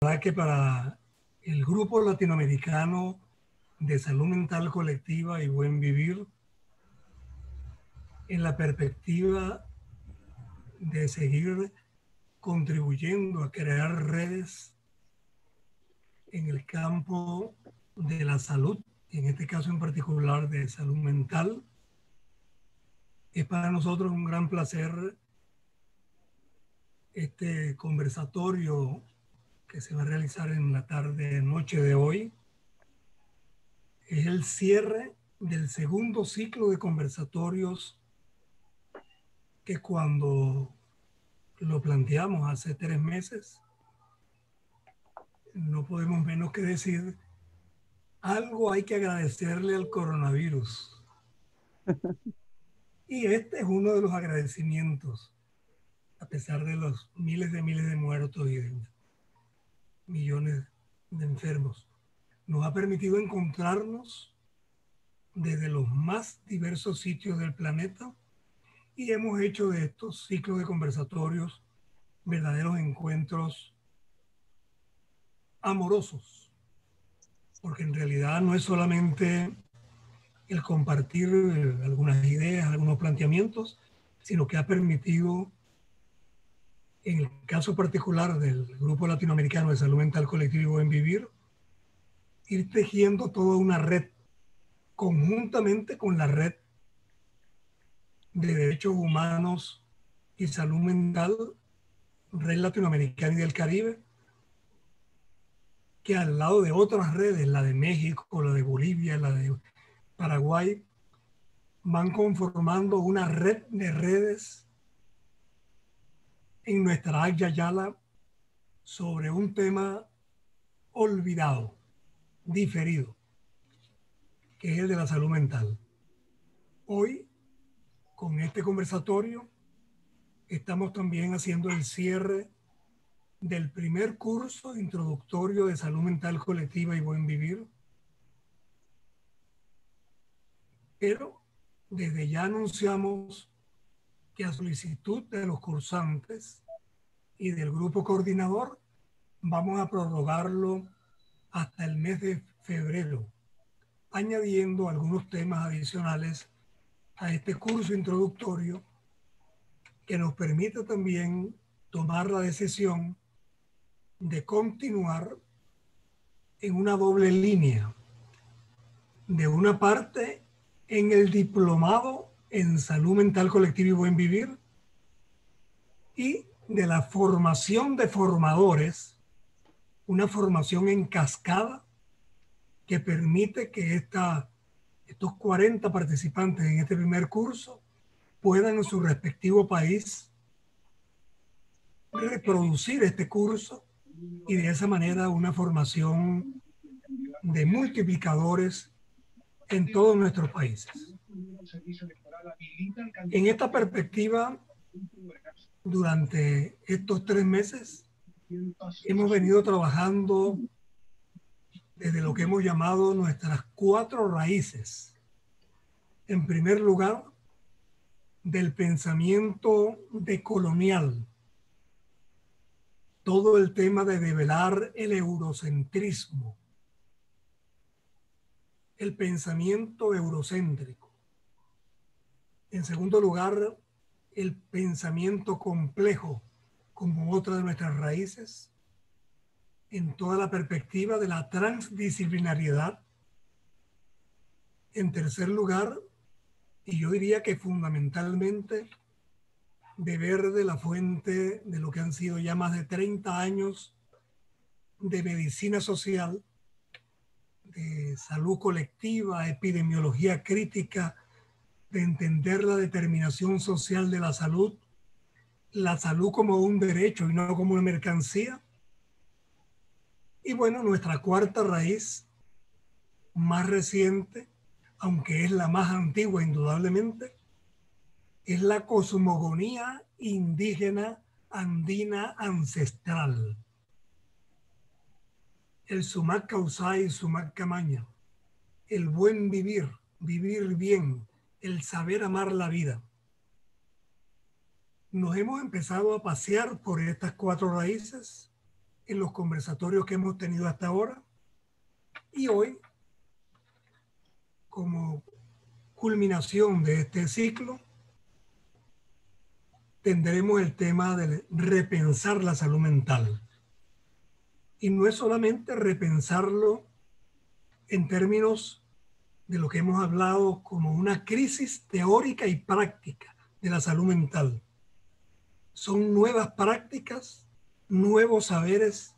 verdad que para el Grupo Latinoamericano de Salud Mental Colectiva y Buen Vivir, en la perspectiva de seguir contribuyendo a crear redes en el campo de la salud, en este caso en particular de salud mental, es para nosotros un gran placer este conversatorio que se va a realizar en la tarde-noche de hoy. Es el cierre del segundo ciclo de conversatorios que cuando lo planteamos hace 3 meses, no podemos menos que decir, algo hay que agradecerle al coronavirus. Y este es uno de los agradecimientos, a pesar de los miles de muertos y de millones de enfermos. Nos ha permitido encontrarnos desde los más diversos sitios del planeta y hemos hecho de estos ciclos de conversatorios verdaderos encuentros amorosos, porque en realidad no es solamente el compartir algunas ideas, algunos planteamientos, sino que ha permitido, en el caso particular del Grupo Latinoamericano de Salud Mental Colectiva y Buen Vivir, ir tejiendo toda una red conjuntamente con la red de derechos humanos y salud mental, red latinoamericana y del Caribe, que al lado de otras redes, la de México, la de Bolivia, la de Paraguay, van conformando una red de redes en nuestra Agya Yala sobre un tema olvidado, diferido, que es el de la salud mental. Hoy, con este conversatorio, estamos también haciendo el cierre del primer curso introductorio de salud mental colectiva y buen vivir, pero desde ya anunciamos que a solicitud de los cursantes y del grupo coordinador vamos a prorrogarlo hasta el mes de febrero, añadiendo algunos temas adicionales a este curso introductorio que nos permite también tomar la decisión de continuar en una doble línea. De una parte, en el diplomado en salud mental colectiva y buen vivir, y de la formación de formadores, una formación en cascada que permite que estos 40 participantes en este primer curso puedan en su respectivo país reproducir este curso y de esa manera una formación de multiplicadores en todos nuestros países. En esta perspectiva, durante estos 3 meses, hemos venido trabajando desde lo que hemos llamado nuestras 4 raíces. En primer lugar, del pensamiento decolonial, todo el tema de develar el eurocentrismo, el pensamiento eurocéntrico. En segundo lugar, el pensamiento complejo como otra de nuestras raíces, en toda la perspectiva de la transdisciplinariedad. En tercer lugar, y yo diría que fundamentalmente, beber de la fuente de lo que han sido ya más de 30 años de medicina social, de salud colectiva, epidemiología crítica, de entender la determinación social de la salud como un derecho y no como una mercancía. Y bueno, nuestra cuarta raíz, más reciente, aunque es la más antigua indudablemente, es la cosmogonía indígena andina ancestral. El Sumac Causay, Sumac Camaña, el buen vivir, vivir bien, el saber amar la vida. Nos hemos empezado a pasear por estas 4 raíces en los conversatorios que hemos tenido hasta ahora. Y hoy, como culminación de este ciclo, tendremos el tema de repensar la salud mental. Y no es solamente repensarlo en términos de lo que hemos hablado como una crisis teórica y práctica de la salud mental. Son nuevas prácticas, nuevos saberes.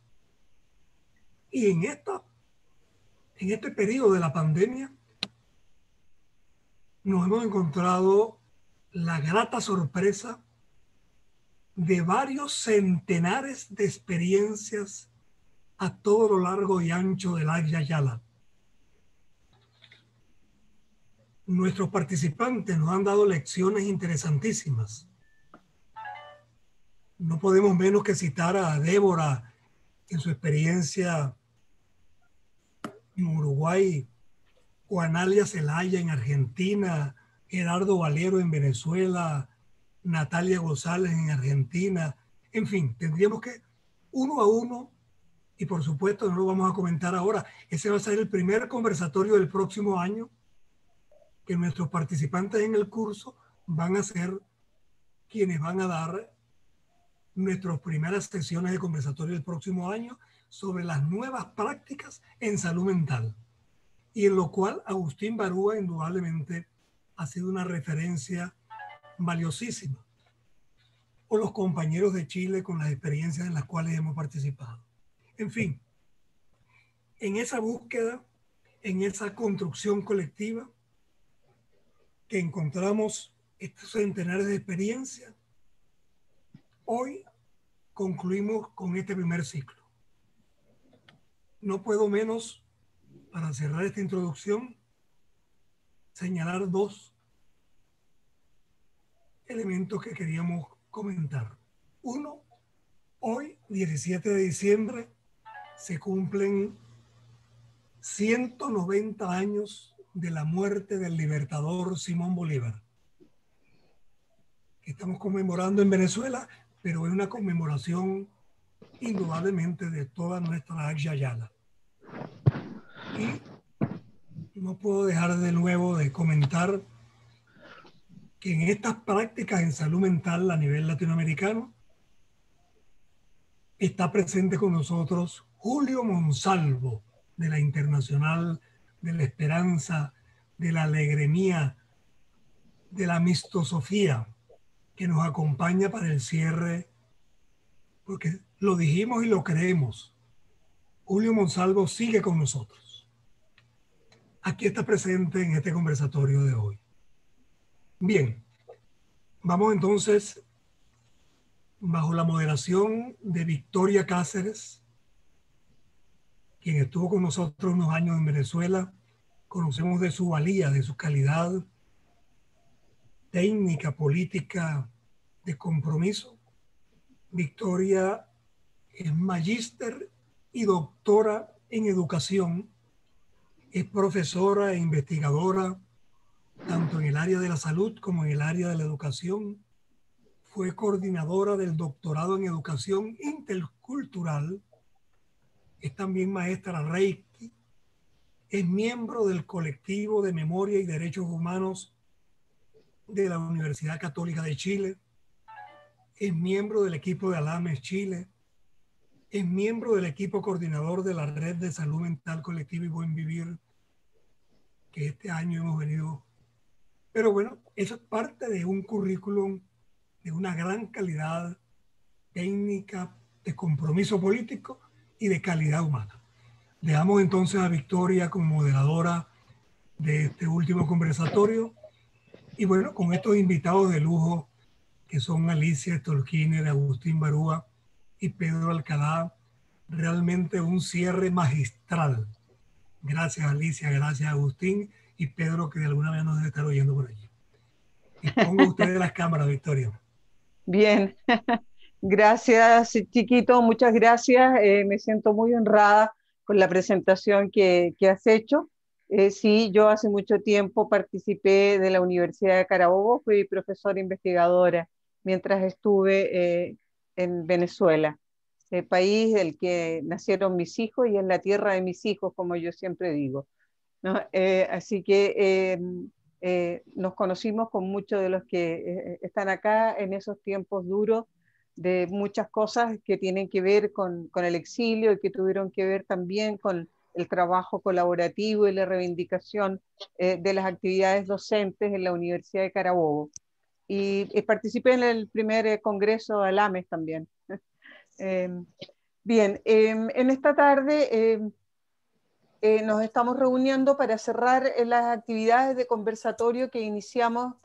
Y en este periodo de la pandemia nos hemos encontrado la grata sorpresa de varios centenares de experiencias a todo lo largo y ancho del Agya Yala. Nuestros participantes nos han dado lecciones interesantísimas. No podemos menos que citar a Débora en su experiencia en Uruguay, o Analia Zelaya en Argentina, Gerardo Valero en Venezuela, Natalia González en Argentina. En fin, tendríamos que uno a uno, y por supuesto no lo vamos a comentar ahora, ese va a ser el primer conversatorio del próximo año que nuestros participantes en el curso van a ser quienes van a dar nuestras primeras sesiones de conversatorio del próximo año sobre las nuevas prácticas en salud mental, y en lo cual Agustín Barúa indudablemente ha sido una referencia valiosísima, o los compañeros de Chile con las experiencias en las cuales hemos participado. En fin, en esa búsqueda, en esa construcción colectiva que encontramos estos centenares de experiencias, hoy concluimos con este primer ciclo. No puedo menos, para cerrar esta introducción, señalar dos elementos que queríamos comentar. Uno, hoy, 17 de diciembre, se cumplen 190 años de la muerte del libertador Simón Bolívar, que estamos conmemorando en Venezuela, pero es una conmemoración indudablemente de toda nuestra Agya Yala. Y no puedo dejar de nuevo de comentar que en estas prácticas en salud mental a nivel latinoamericano está presente con nosotros Julio Monsalvo, de la Internacional de la Esperanza, de la Alegrenía, de la Mistosofía, que nos acompaña para el cierre, porque lo dijimos y lo creemos. Julio Monsalvo sigue con nosotros. Aquí está presente en este conversatorio de hoy. Bien, vamos entonces, bajo la moderación de Victoria Cáceres, quien estuvo con nosotros unos años en Venezuela. Conocemos de su valía, de su calidad técnica, política, de compromiso. Victoria es magíster y doctora en educación. Es profesora e investigadora tanto en el área de la salud como en el área de la educación. Fue coordinadora del doctorado en educación intercultural. Es también maestra Reiki. Es miembro del colectivo de memoria y derechos humanos de la Universidad Católica de Chile. Es miembro del equipo de Alames Chile. Es miembro del equipo coordinador de la Red de Salud Mental Colectiva y Buen Vivir, que este año hemos venido. Pero bueno, eso es parte de un currículum de una gran calidad técnica, de compromiso político y de calidad humana. Dejamos entonces a Victoria como moderadora de este último conversatorio. Y bueno, con estos invitados de lujo que son Alicia Stolkiner, Agustín Barúa y Pedro Alcalá, realmente un cierre magistral. Gracias Alicia, gracias Agustín y Pedro, que de alguna manera nos debe estar oyendo por allí. Disponga ustedes las cámaras, Victoria. Bien, gracias Chiquito, muchas gracias. Me siento muy honrada con la presentación que has hecho. Sí, yo hace mucho tiempo participé de la Universidad de Carabobo, fui profesora investigadora mientras estuve en Venezuela. país del que nacieron mis hijos y es la tierra de mis hijos, como yo siempre digo, ¿no? Así que nos conocimos con muchos de los que están acá en esos tiempos duros de muchas cosas que tienen que ver con el exilio y que tuvieron que ver también con el trabajo colaborativo y la reivindicación de las actividades docentes en la Universidad de Carabobo. Y participé en el primer congreso de ALAMES también. Eh, Bien, en esta tarde nos estamos reuniendo para cerrar las actividades de conversatorio que iniciamos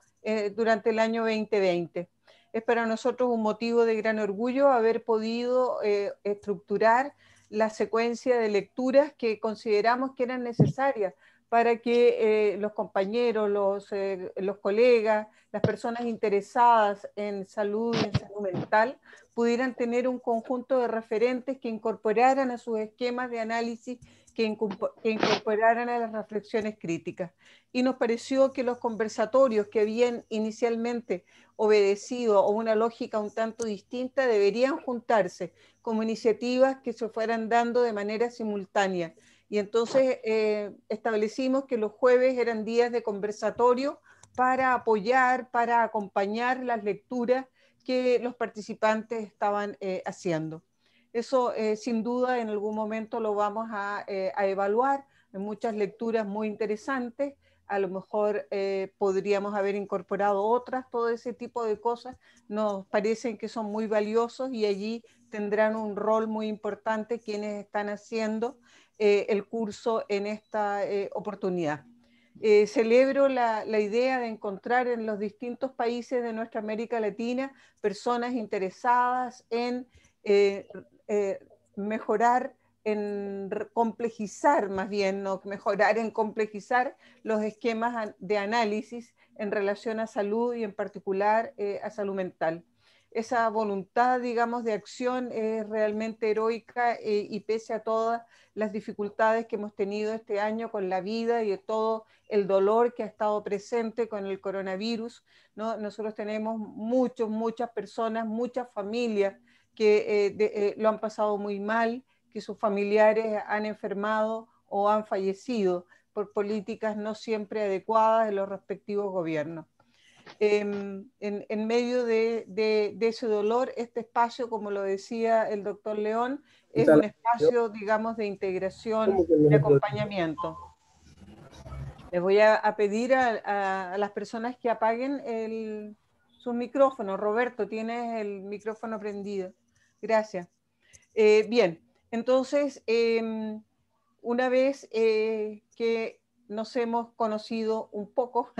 durante el año 2020. Es para nosotros un motivo de gran orgullo haber podido estructurar la secuencia de lecturas que consideramos que eran necesarias para que los compañeros, los colegas, las personas interesadas en salud y en salud mental pudieran tener un conjunto de referentes que incorporaran a sus esquemas de análisis, que incorporaran a las reflexiones críticas. Y nos pareció que los conversatorios que habían inicialmente obedecido a una lógica un tanto distinta deberían juntarse como iniciativas que se fueran dando de manera simultánea. Y entonces establecimos que los jueves eran días de conversatorio para apoyar, para acompañar las lecturas que los participantes estaban haciendo. Eso sin duda en algún momento lo vamos a evaluar. Hay muchas lecturas muy interesantes, a lo mejor podríamos haber incorporado otras, todo ese tipo de cosas nos parecen que son muy valiosos y allí tendrán un rol muy importante quienes están haciendo el curso en esta oportunidad. Celebro la idea de encontrar en los distintos países de nuestra América Latina personas interesadas en mejorar, en complejizar más bien, no mejorar, en complejizar los esquemas de análisis en relación a salud y en particular a salud mental. Esa voluntad, digamos, de acción es realmente heroica y pese a todas las dificultades que hemos tenido este año con la vida y de todo el dolor que ha estado presente con el coronavirus, ¿no? Nosotros tenemos muchas personas, muchas familias que lo han pasado muy mal, que sus familiares han enfermado o han fallecido por políticas no siempre adecuadas de los respectivos gobiernos. En medio de ese dolor, este espacio, como lo decía el doctor León, es un espacio, digamos, de integración, de acompañamiento. Les voy a pedir a las personas que apaguen sus micrófonos. Roberto, tienes el micrófono prendido. Gracias. Bien, entonces, una vez que nos hemos conocido un poco,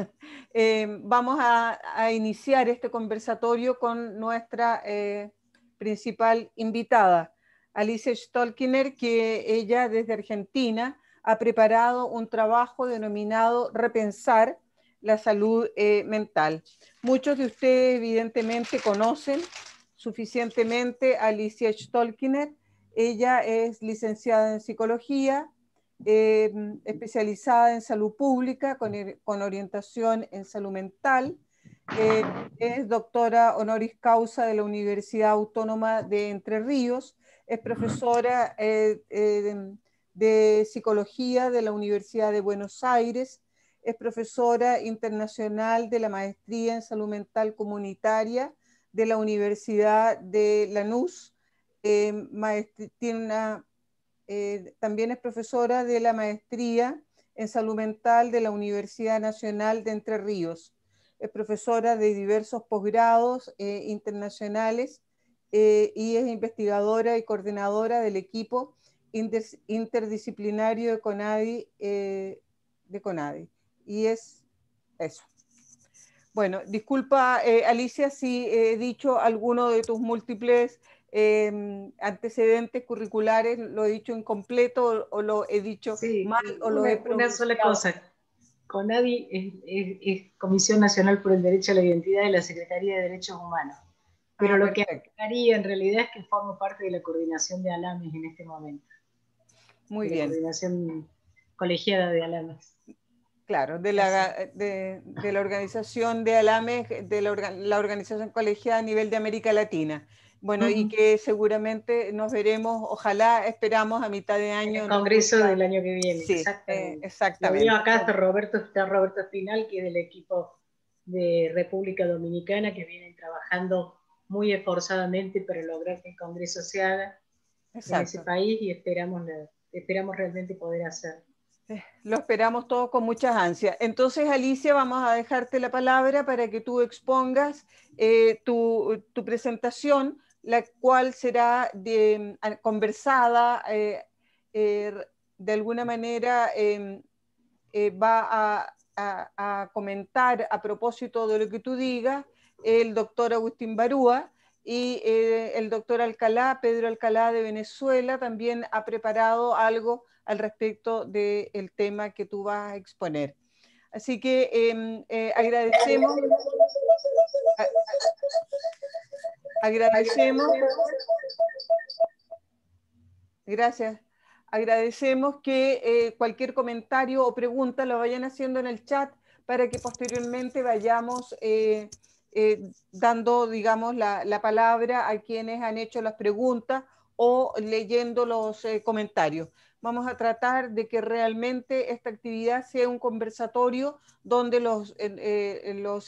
vamos a iniciar este conversatorio con nuestra principal invitada, Alicia Stolkiner, que ella desde Argentina ha preparado un trabajo denominado Repensar la salud mental. Muchos de ustedes evidentemente conocen suficientemente a Alicia Stolkiner. Ella es licenciada en psicología, especializada en salud pública con orientación en salud mental. Es doctora honoris causa de la Universidad Autónoma de Entre Ríos. Es profesora de psicología de la Universidad de Buenos Aires. Es profesora internacional de la maestría en salud mental comunitaria de la Universidad de Lanús. También es profesora de la maestría en salud mental de la Universidad Nacional de Entre Ríos. Es profesora de diversos posgrados internacionales y es investigadora y coordinadora del equipo interdisciplinario de CONADI. Y es eso. Bueno, disculpa, Alicia, si he dicho alguno de tus múltiples antecedentes curriculares, lo he dicho incompleto o lo he dicho mal o lo he pronunciado. Una sola cosa. CONADI es Comisión Nacional por el Derecho a la Identidad de la Secretaría de Derechos Humanos. Pero lo que haría en realidad es que formo parte de la coordinación de ALAMES en este momento. Muy bien. La coordinación colegiada de ALAMES. Claro, de la organización de ALAMES, de la organización colegiada a nivel de América Latina. Bueno, y que seguramente nos veremos, ojalá, esperamos a mitad de año. En el Congreso del año que viene, sí, exactamente. exactamente. Lo veo acá, está Roberto Espinal, que es del equipo de República Dominicana, que vienen trabajando muy esforzadamente para lograr que el Congreso se haga en ese país, y esperamos realmente poder hacerlo. Lo esperamos todos con muchas ansias. Entonces, Alicia, vamos a dejarte la palabra para que tú expongas tu presentación, la cual será conversada, de alguna manera va a comentar a propósito de lo que tú digas el doctor Agustín Barúa, y el doctor Alcalá, Pedro Alcalá de Venezuela, también ha preparado algo al respecto del tema que tú vas a exponer. Así que agradecemos gracias. Agradecemos que cualquier comentario o pregunta lo vayan haciendo en el chat para que posteriormente vayamos dando, digamos, la palabra a quienes han hecho las preguntas o leyendo los comentarios. Vamos a tratar de que realmente esta actividad sea un conversatorio donde los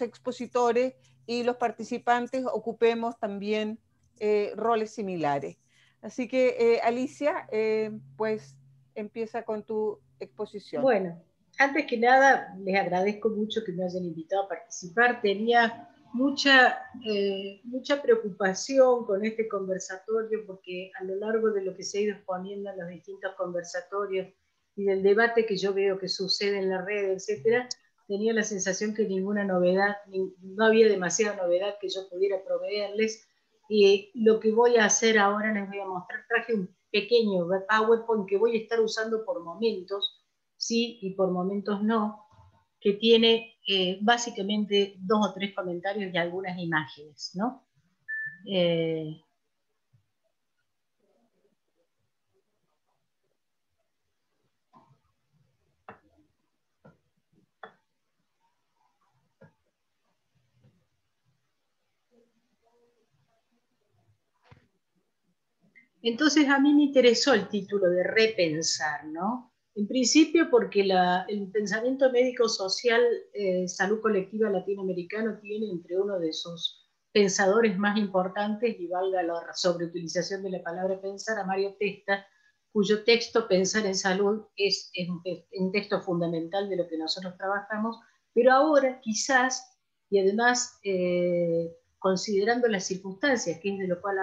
expositores y los participantes ocupemos también roles similares. Así que, Alicia, pues empieza con tu exposición. Bueno, antes que nada, les agradezco mucho que me hayan invitado a participar. Tenía mucha preocupación con este conversatorio, porque a lo largo de lo que se ha ido exponiendo en los distintos conversatorios y del debate que yo veo que sucede en la red, etcétera, tenía la sensación que ninguna novedad, no había demasiada novedad que yo pudiera proveerles. Y lo que voy a hacer ahora, les voy a mostrar, traje un pequeño PowerPoint que voy a estar usando por momentos, sí y por momentos no, que tiene básicamente 2 o 3 comentarios y algunas imágenes, ¿no? Entonces a mí me interesó el título de repensar, ¿no? En principio porque el pensamiento médico-social, salud colectiva latinoamericano, tiene entre uno de sus pensadores más importantes, y valga la sobreutilización de la palabra pensar, a Mario Testa, cuyo texto Pensar en Salud es un texto fundamental de lo que nosotros trabajamos, pero ahora quizás, y además considerando las circunstancias, que es de lo cual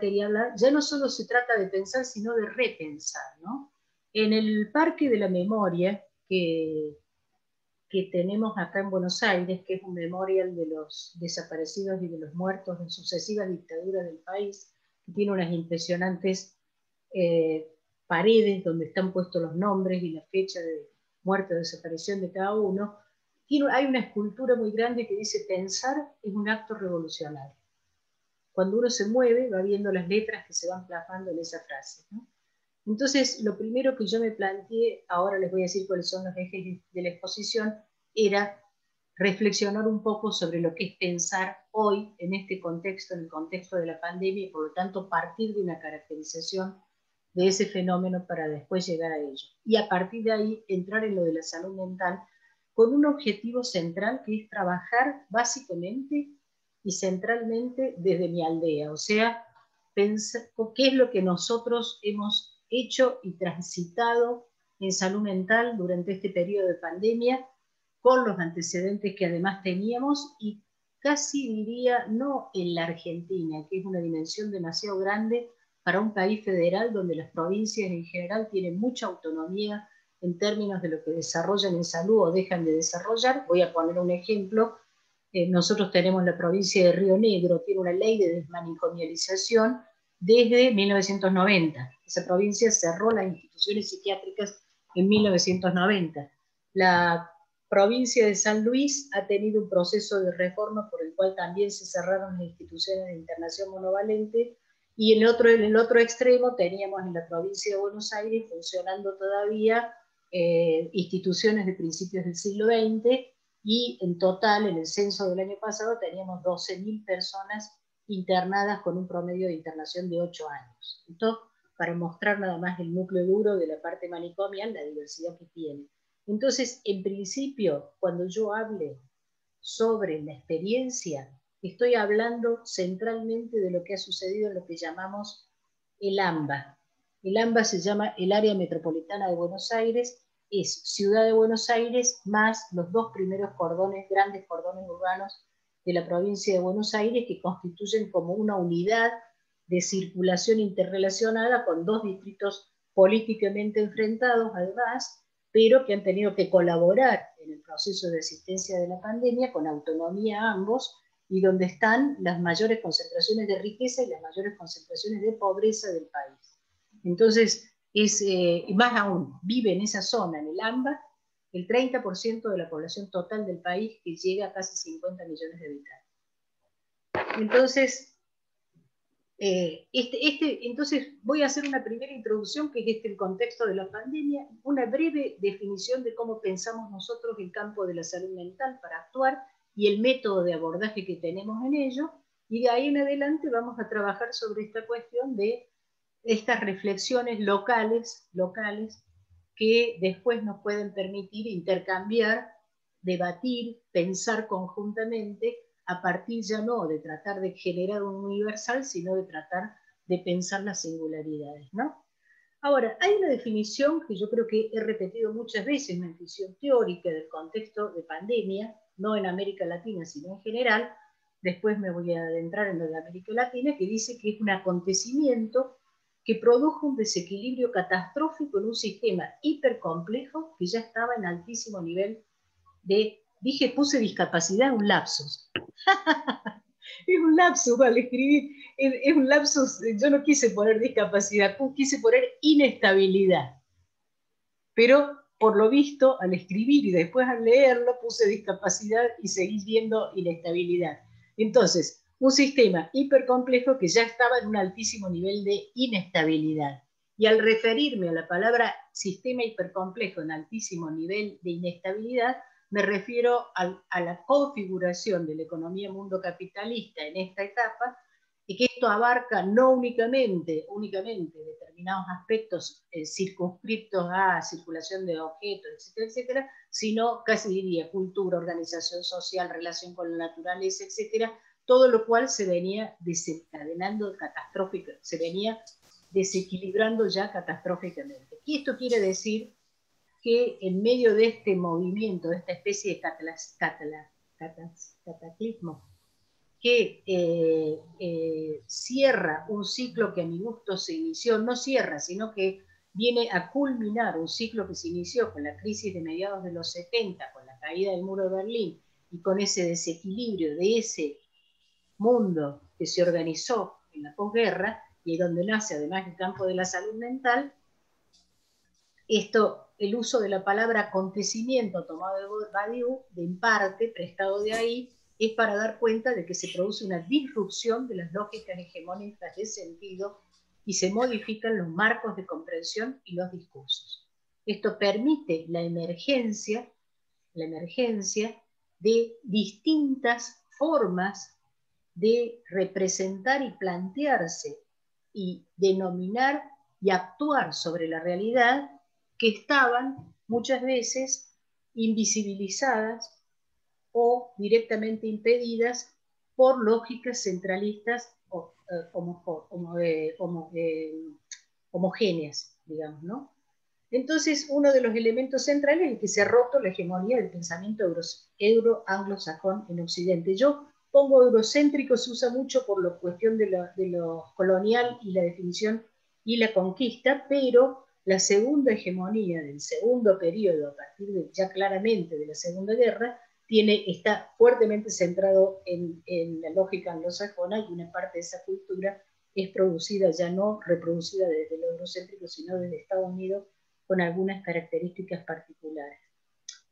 quería hablar, ya no solo se trata de pensar, sino de repensar, ¿no? En el Parque de la Memoria que tenemos acá en Buenos Aires, que es un memorial de los desaparecidos y de los muertos en sucesivas dictaduras del país, que tiene unas impresionantes paredes donde están puestos los nombres y la fecha de muerte o desaparición de cada uno. Hay una escultura muy grande que dice: pensar es un acto revolucionario. Cuando uno se mueve, va viendo las letras que se van plasmando en esa frase, ¿no? Entonces, lo primero que yo me planteé, ahora les voy a decir cuáles son los ejes de la exposición, era reflexionar un poco sobre lo que es pensar hoy en este contexto, en el contexto de la pandemia, y por lo tanto partir de una caracterización de ese fenómeno para después llegar a ello. Y a partir de ahí entrar en lo de la salud mental con un objetivo central, que es trabajar básicamente y centralmente desde mi aldea, o sea, pensar qué es lo que nosotros hemos hecho y transitado en salud mental durante este periodo de pandemia, con los antecedentes que además teníamos, y casi diría no en la Argentina, que es una dimensión demasiado grande para un país federal donde las provincias en general tienen mucha autonomía en términos de lo que desarrollan en salud o dejan de desarrollar. Voy a poner un ejemplo. Nosotros tenemos la provincia de Río Negro, tiene una ley de desmanicomialización desde 1990. Esa provincia cerró las instituciones psiquiátricas en 1990. La provincia de San Luis ha tenido un proceso de reforma por el cual también se cerraron las instituciones de internación monovalente, y en el otro extremo teníamos en la provincia de Buenos Aires funcionando todavía instituciones de principios del siglo XX, y en total, en el censo del año pasado, teníamos 12.000 personas internadas con un promedio de internación de 8 años. Esto para mostrar nada más el núcleo duro de la parte manicomial, la diversidad que tiene. Entonces, en principio, cuando yo hable sobre la experiencia, estoy hablando centralmente de lo que ha sucedido en lo que llamamos el AMBA. El AMBA se llama el Área Metropolitana de Buenos Aires, es Ciudad de Buenos Aires más los 2 primeros cordones, grandes cordones urbanos de la provincia de Buenos Aires, que constituyen como una unidad de circulación interrelacionada con 2 distritos políticamente enfrentados, además, pero que han tenido que colaborar en el proceso de asistencia de la pandemia con autonomía ambos, y donde están las mayores concentraciones de riqueza y las mayores concentraciones de pobreza del país. Entonces, más aún, vive en esa zona, en el AMBA, el 30% de la población total del país, que llega a casi 50 millones de habitantes. Entonces, entonces voy a hacer una primera introducción, que es el contexto de la pandemia, una breve definición de cómo pensamos nosotros el campo de la salud mental para actuar y el método de abordaje que tenemos en ello, y de ahí en adelante vamos a trabajar sobre esta cuestión de estas reflexiones locales que después nos pueden permitir intercambiar, debatir, pensar conjuntamente, a partir ya no de tratar de generar un universal, sino de tratar de pensar las singularidades, ¿no? Ahora, hay una definición que yo creo que he repetido muchas veces, una definición teórica del contexto de pandemia, no en América Latina, sino en general, después me voy a adentrar en lo de América Latina, que dice que es un acontecimiento que produjo un desequilibrio catastrófico en un sistema hipercomplejo que ya estaba en altísimo nivel de, puse discapacidad, un lapsus. Es un lapsus al escribir, es un lapsus, yo no quise poner discapacidad, quise poner inestabilidad. Pero por lo visto, al escribir y después al leerlo, puse discapacidad y seguí viendo inestabilidad. Entonces, un sistema hipercomplejo que ya estaba en un altísimo nivel de inestabilidad. Y al referirme a la palabra sistema hipercomplejo en altísimo nivel de inestabilidad, me refiero a la configuración de la economía mundo capitalista en esta etapa, y que esto abarca no únicamente determinados aspectos circunscriptos a circulación de objetos, etcétera, etcétera, sino casi diría cultura, organización social, relación con la naturaleza, etcétera, todo lo cual se venía desencadenando catastrófico, se venía desequilibrando ya catastróficamente. Y esto quiere decir que en medio de este movimiento, de esta especie de cataclismo, que cierra un ciclo que a mi gusto se inició, no cierra, sino que viene a culminar un ciclo que se inició con la crisis de mediados de los 70, con la caída del muro de Berlín, y con ese desequilibrio de ese mundo que se organizó en la posguerra, y donde nace además el campo de la salud mental. Esto, el uso de la palabra acontecimiento tomado de Badiou, de en parte, prestado de ahí, es para dar cuenta de que se produce una disrupción de las lógicas hegemónicas de sentido y se modifican los marcos de comprensión y los discursos. Esto permite la emergencia de distintas formas de representar y plantearse y denominar y actuar sobre la realidad, que estaban muchas veces invisibilizadas o directamente impedidas por lógicas centralistas homogéneas, digamos, ¿no? Entonces, uno de los elementos centrales es que se ha roto la hegemonía del pensamiento euro-anglosajón en Occidente. Yo pongo eurocéntrico, se usa mucho por la cuestión de lo colonial y la definición y la conquista, pero la segunda hegemonía del segundo periodo, a partir de ya claramente de la Segunda Guerra, está fuertemente centrado en la lógica anglosajona, y una parte de esa cultura es producida, ya no reproducida desde lo eurocéntrico, sino desde Estados Unidos, con algunas características particulares.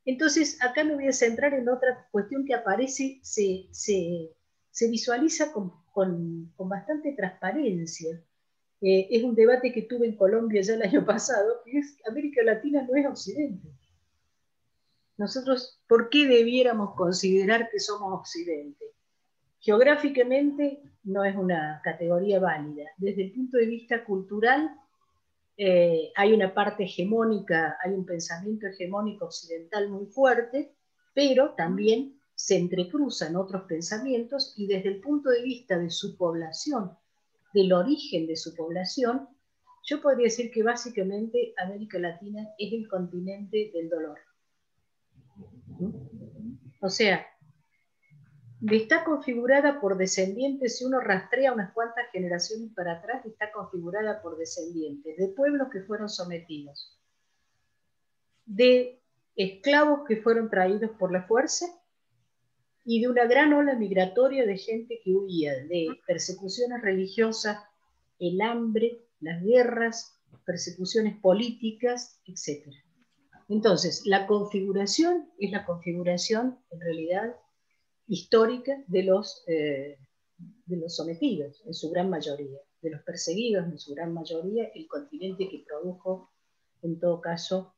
Entonces, acá me voy a centrar en otra cuestión que aparece, se visualiza con bastante transparencia. Es un debate que tuve en Colombia ya el año pasado, que es América Latina no es Occidente. Nosotros, ¿por qué debiéramos considerar que somos Occidente? Geográficamente no es una categoría válida. Desde el punto de vista cultural, hay una parte hegemónica, hay un pensamiento hegemónico occidental muy fuerte, pero también se entrecruzan otros pensamientos, y desde el punto de vista de su población, del origen de su población, yo podría decir que básicamente América Latina es el continente del dolor. O sea, está configurada por descendientes, si uno rastrea unas cuantas generaciones para atrás, está configurada por descendientes de pueblos que fueron sometidos, de esclavos que fueron traídos por la fuerza, y de una gran ola migratoria de gente que huía de persecuciones religiosas, el hambre, las guerras, persecuciones políticas, etc. Entonces, la configuración es la configuración, en realidad, histórica de los sometidos, en su gran mayoría, de los perseguidos, en su gran mayoría, el continente que produjo, en todo caso,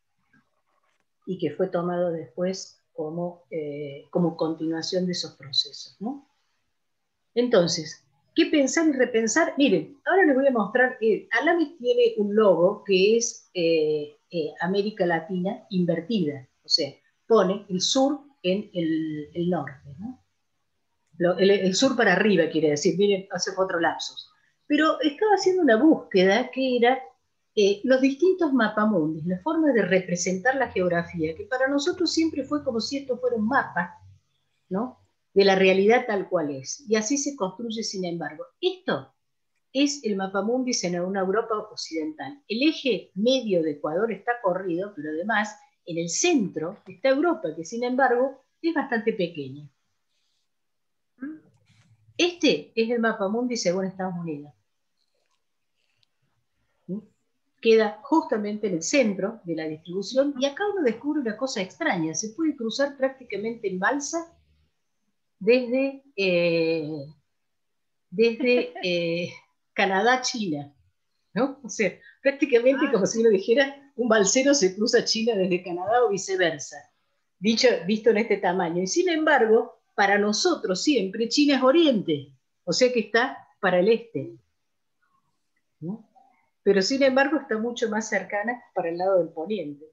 y que fue tomado después como continuación de esos procesos, ¿no? Entonces, ¿qué pensar y repensar? Miren, ahora les voy a mostrar, Alamis tiene un logo que es América Latina invertida, o sea, pone el sur en el norte, ¿no? El sur para arriba, quiere decir, miren, hace otro lapsus. Pero estaba haciendo una búsqueda que era los distintos mapamundis, las formas de representar la geografía, que para nosotros siempre fue como si esto fuera un mapa, ¿no?, de la realidad tal cual es. Y así se construye, sin embargo. Esto es el mapamundi en una Europa occidental. El eje medio de Ecuador está corrido, pero además en el centro está Europa, que sin embargo es bastante pequeña. Este es el mapamundi según Estados Unidos. Queda justamente en el centro de la distribución, y acá uno descubre una cosa extraña: se puede cruzar prácticamente en balsa desde Canadá a China, ¿no? O sea, prácticamente como si uno dijera, un balsero se cruza China desde Canadá o viceversa, visto en este tamaño. Y sin embargo, para nosotros siempre China es Oriente, o sea que está para el este, ¿no? Pero sin embargo está mucho más cercana para el lado del poniente.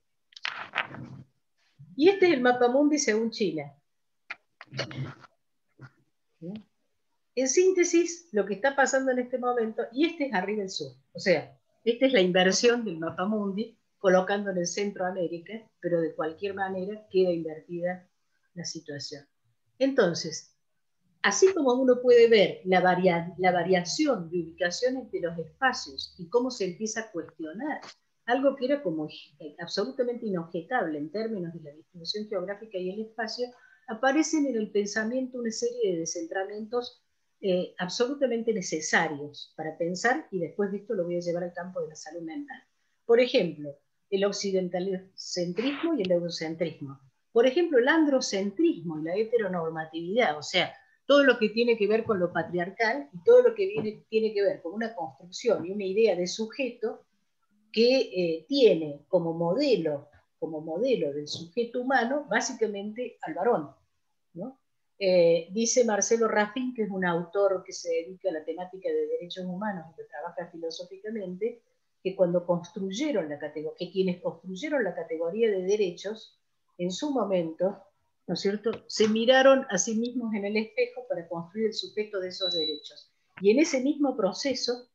Y este es el mapamundi según China. ¿No? En síntesis, lo que está pasando en este momento, y este es arriba del sur, o sea, esta es la inversión del mapamundi, colocando en el centro América, pero de cualquier manera queda invertida la situación. Entonces, así como uno puede ver la variación de ubicaciones de los espacios y cómo se empieza a cuestionar algo que era como absolutamente inobjetable en términos de la distribución geográfica y el espacio, aparecen en el pensamiento una serie de descentramientos absolutamente necesarios para pensar, y después de esto lo voy a llevar al campo de la salud mental. Por ejemplo, el occidentalcentrismo y el eurocentrismo. Por ejemplo, el androcentrismo y la heteronormatividad, o sea, todo lo que tiene que ver con lo patriarcal y todo lo que tiene que ver con una construcción y una idea de sujeto que tiene como modelo del sujeto humano básicamente al varón, ¿no? Dice Marcelo Raffin, que es un autor que se dedica a la temática de derechos humanos y que trabaja filosóficamente, que quienes construyeron la categoría de derechos en su momento, ¿no es cierto?, se miraron a sí mismos en el espejo para construir el sujeto de esos derechos. Y en ese mismo proceso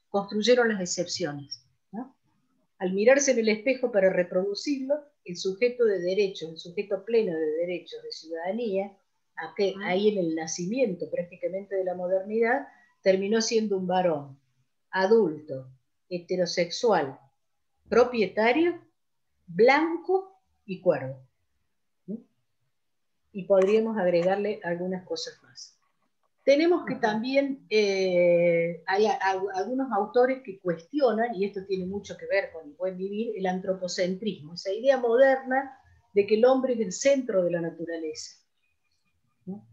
construyeron las excepciones, ¿no? Al mirarse en el espejo para reproducirlo, el sujeto de derechos, el sujeto pleno de derechos de ciudadanía, ahí en el nacimiento prácticamente de la modernidad, terminó siendo un varón adulto, heterosexual, propietario, blanco y cuerdo. Y podríamos agregarle algunas cosas más. Tenemos que también, hay algunos autores que cuestionan, y esto tiene mucho que ver con el buen vivir, el antropocentrismo, esa idea moderna de que el hombre es el centro de la naturaleza, ¿no?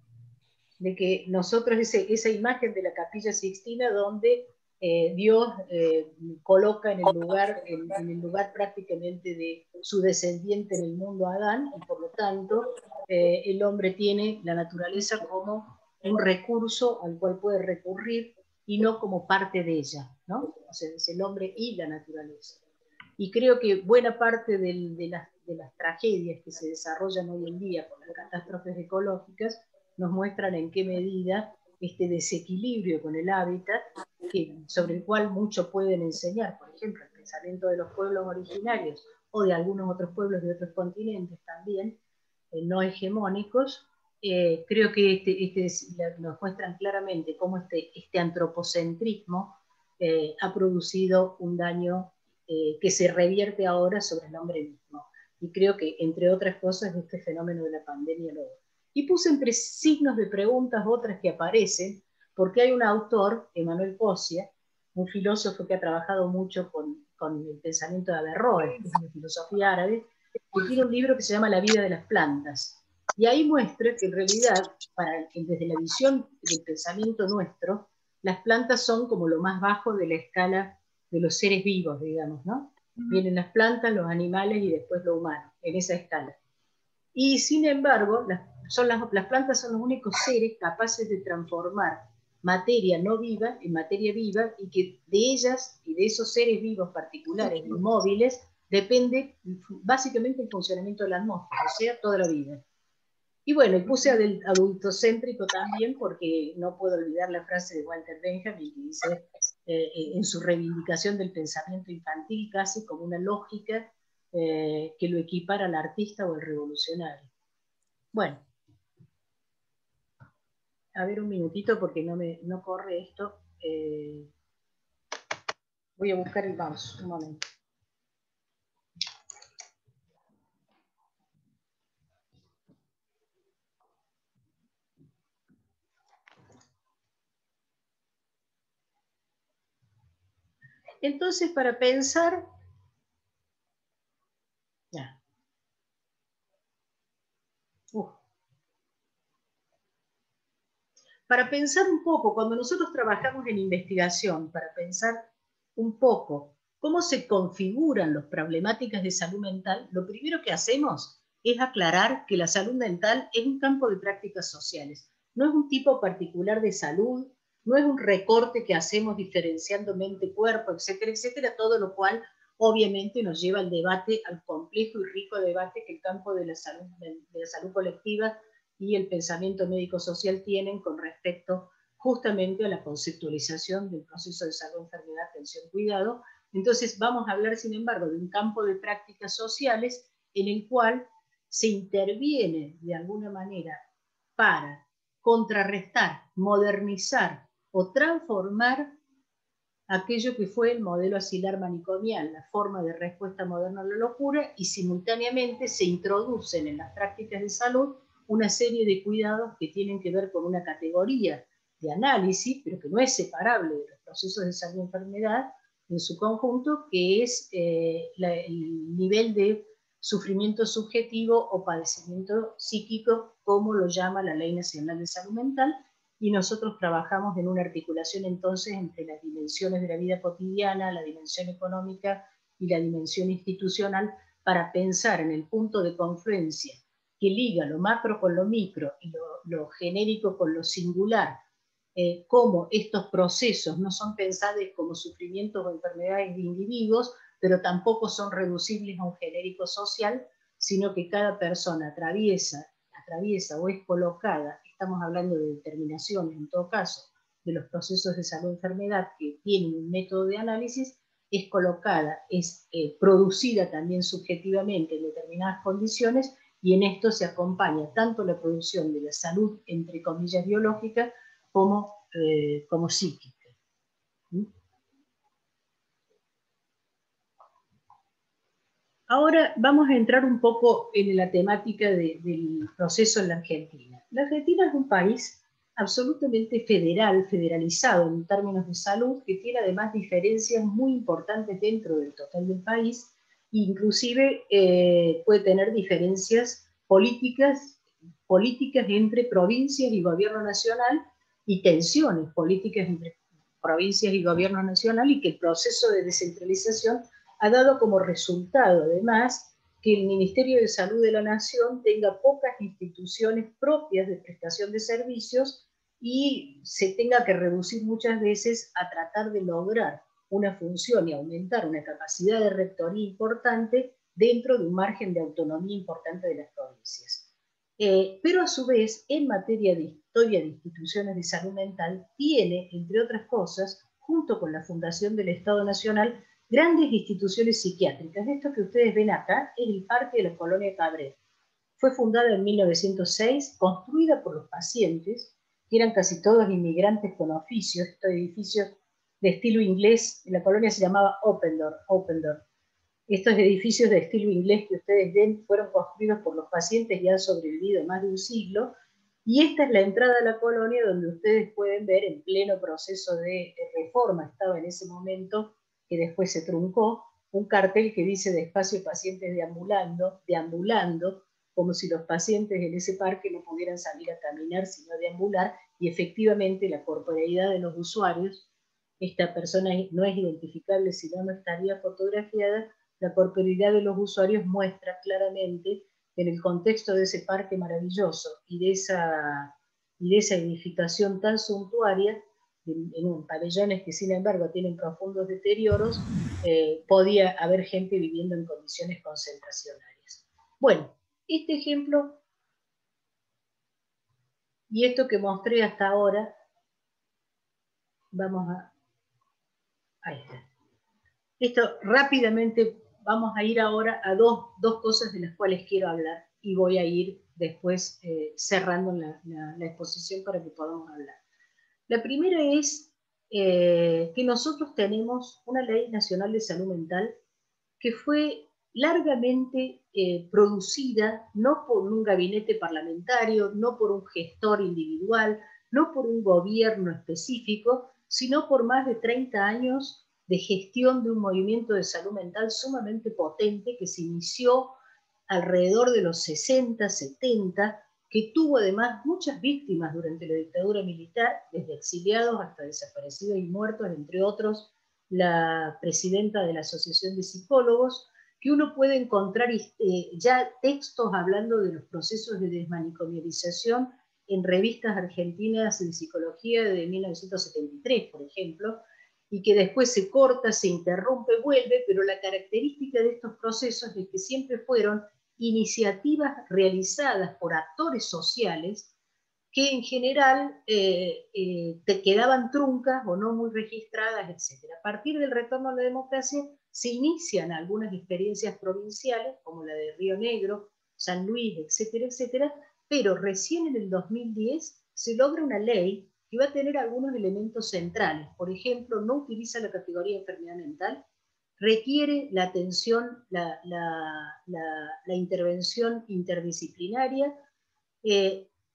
De que nosotros, esa imagen de la Capilla Sixtina donde Dios coloca en el lugar prácticamente de su descendiente en el mundo, Adán, y por lo tanto el hombre tiene la naturaleza como un recurso al cual puede recurrir y no como parte de ella, ¿no? O sea, es el hombre y la naturaleza. Y creo que buena parte de las tragedias que se desarrollan hoy en día por las catástrofes ecológicas nos muestran en qué medida este desequilibrio con el hábitat, sobre el cual muchos pueden enseñar, por ejemplo, el pensamiento de los pueblos originarios o de algunos otros pueblos de otros continentes también, no hegemónicos, creo que nos muestran claramente cómo este antropocentrismo ha producido un daño que se revierte ahora sobre el hombre mismo. Y creo que, entre otras cosas, este fenómeno de la pandemia lo es. Y puse entre signos de preguntas otras que aparecen, porque hay un autor, Emmanuel Cosia, un filósofo que ha trabajado mucho con el pensamiento de Averroes, que es una filosofía árabe, que tiene un libro que se llama La vida de las plantas. Y ahí muestra que en realidad, desde la visión del pensamiento nuestro, las plantas son como lo más bajo de la escala de los seres vivos, digamos, ¿no? Vienen las plantas, los animales y después lo humano, en esa escala. Y sin embargo, las plantas son los únicos seres capaces de transformar materia no viva en materia viva, y que de ellas y de esos seres vivos particulares, inmóviles, depende básicamente el funcionamiento de la atmósfera, o sea, toda la vida. Y bueno, y puse adultocéntrico también, porque no puedo olvidar la frase de Walter Benjamin, que dice, en su reivindicación del pensamiento infantil, casi como una lógica que lo equipara al artista o al revolucionario. Bueno, a ver un minutito porque no corre esto. Voy a buscar el mouse, un momento. Entonces, para pensar... Ya. Para pensar un poco, cuando nosotros trabajamos en investigación, para pensar un poco cómo se configuran las problemáticas de salud mental, lo primero que hacemos es aclarar que la salud mental es un campo de prácticas sociales. No es un tipo particular de salud, no es un recorte que hacemos diferenciando mente, cuerpo, etcétera, etcétera, todo lo cual obviamente nos lleva al debate, al complejo y rico debate que el campo de la salud colectiva y el pensamiento médico-social tienen con respecto justamente a la conceptualización del proceso de salud, enfermedad, atención, cuidado. Entonces vamos a hablar, sin embargo, de un campo de prácticas sociales en el cual se interviene de alguna manera para contrarrestar, modernizar o transformar aquello que fue el modelo asilar manicomial, la forma de respuesta moderna a la locura, y simultáneamente se introducen en las prácticas de salud una serie de cuidados que tienen que ver con una categoría de análisis, pero que no es separable de los procesos de salud y enfermedad en su conjunto, que es el nivel de sufrimiento subjetivo o padecimiento psíquico, como lo llama la Ley Nacional de Salud Mental, y nosotros trabajamos en una articulación entonces entre las dimensiones de la vida cotidiana, la dimensión económica y la dimensión institucional, para pensar en el punto de confluencia que liga lo macro con lo micro y lo genérico con lo singular, cómo estos procesos no son pensados como sufrimientos o enfermedades de individuos, pero tampoco son reducibles a un genérico social, sino que cada persona atraviesa o es colocada, estamos hablando de determinaciones en todo caso, de los procesos de salud-enfermedad que tienen un método de análisis, es colocada, es producida también subjetivamente en determinadas condiciones, y en esto se acompaña tanto la producción de la salud, entre comillas, biológica, como psíquica. ¿Mm? Ahora vamos a entrar un poco en la temática del proceso en la Argentina. La Argentina es un país absolutamente federalizado en términos de salud, que tiene además diferencias muy importantes dentro del total del país, inclusive puede tener diferencias políticas entre provincias y gobierno nacional, y tensiones políticas entre provincias y gobierno nacional, y que el proceso de descentralización ha dado como resultado, además, que el Ministerio de Salud de la Nación tenga pocas instituciones propias de prestación de servicios y se tenga que reducir muchas veces a tratar de lograr una función y aumentar una capacidad de rectoría importante dentro de un margen de autonomía importante de las provincias. Pero a su vez, en materia de historia de instituciones de salud mental, tiene, entre otras cosas, junto con la Fundación del Estado Nacional, grandes instituciones psiquiátricas. Esto que ustedes ven acá es el Parque de la Colonia Cabrera. Fue fundada en 1906, construida por los pacientes, que eran casi todos inmigrantes con oficios. Estos edificios de estilo inglés, en la colonia se llamaba Open Door. Estos edificios de estilo inglés que ustedes ven fueron construidos por los pacientes y han sobrevivido más de un siglo. Y esta es la entrada a la colonia, donde ustedes pueden ver, en pleno proceso de reforma, estaba en ese momento, que después se truncó, un cartel que dice despacio pacientes deambulando, como si los pacientes en ese parque no pudieran salir a caminar, sino deambular, y efectivamente la corporeidad de los usuarios, esta persona no es identificable si no estaría fotografiada, la corporeidad de los usuarios muestra claramente en el contexto de ese parque maravilloso y de esa edificación tan suntuaria, en pabellones que sin embargo tienen profundos deterioros, podía haber gente viviendo en condiciones concentracionarias. Bueno, este ejemplo y esto que mostré hasta ahora, ahí está. Esto rápidamente vamos a ir ahora a dos cosas de las cuales quiero hablar y voy a ir después cerrando la exposición para que podamos hablar. La primera es que nosotros tenemos una Ley Nacional de Salud Mental que fue largamente producida no por un gabinete parlamentario, no por un gestor individual, no por un gobierno específico, sino por más de 30 años de gestión de un movimiento de salud mental sumamente potente que se inició alrededor de los 60, 70, que tuvo además muchas víctimas durante la dictadura militar, desde exiliados hasta desaparecidos y muertos, entre otros la presidenta de la Asociación de Psicólogos, que uno puede encontrar ya textos hablando de los procesos de desmanicomialización en revistas argentinas de psicología de 1973, por ejemplo, y que después se corta, se interrumpe, vuelve, pero la característica de estos procesos es que siempre fueron iniciativas realizadas por actores sociales que en general te quedaban truncas o no muy registradas, etc. A partir del retorno a la democracia se inician algunas experiencias provinciales, como la de Río Negro, San Luis, etcétera, etcétera, pero recién en el 2010 se logra una ley que va a tener algunos elementos centrales. Por ejemplo, no utiliza la categoría de enfermedad mental, requiere la atención, la intervención interdisciplinaria,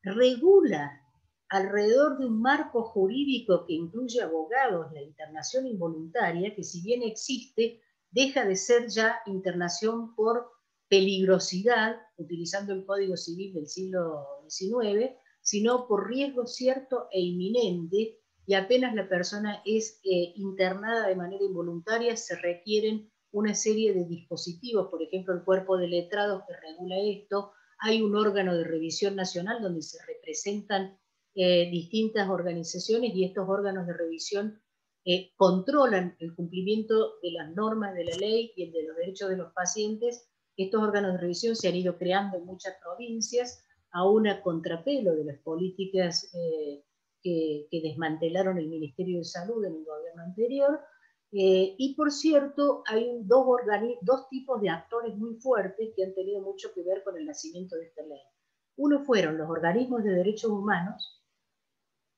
regula alrededor de un marco jurídico que incluye abogados, la internación involuntaria, que si bien existe, deja de ser ya internación por peligrosidad, utilizando el Código Civil del siglo XIX, sino por riesgo cierto e inminente, y apenas la persona es internada de manera involuntaria, se requieren una serie de dispositivos, por ejemplo, el cuerpo de letrados que regula esto. Hay un órgano de revisión nacional donde se representan distintas organizaciones, y estos órganos de revisión controlan el cumplimiento de las normas de la ley y el de los derechos de los pacientes. Estos órganos de revisión se han ido creando en muchas provincias, aún a contrapelo de las políticas que desmantelaron el Ministerio de Salud en el gobierno anterior. Y por cierto, hay dos tipos de actores muy fuertes que han tenido mucho que ver con el nacimiento de esta ley. Uno fueron los organismos de derechos humanos,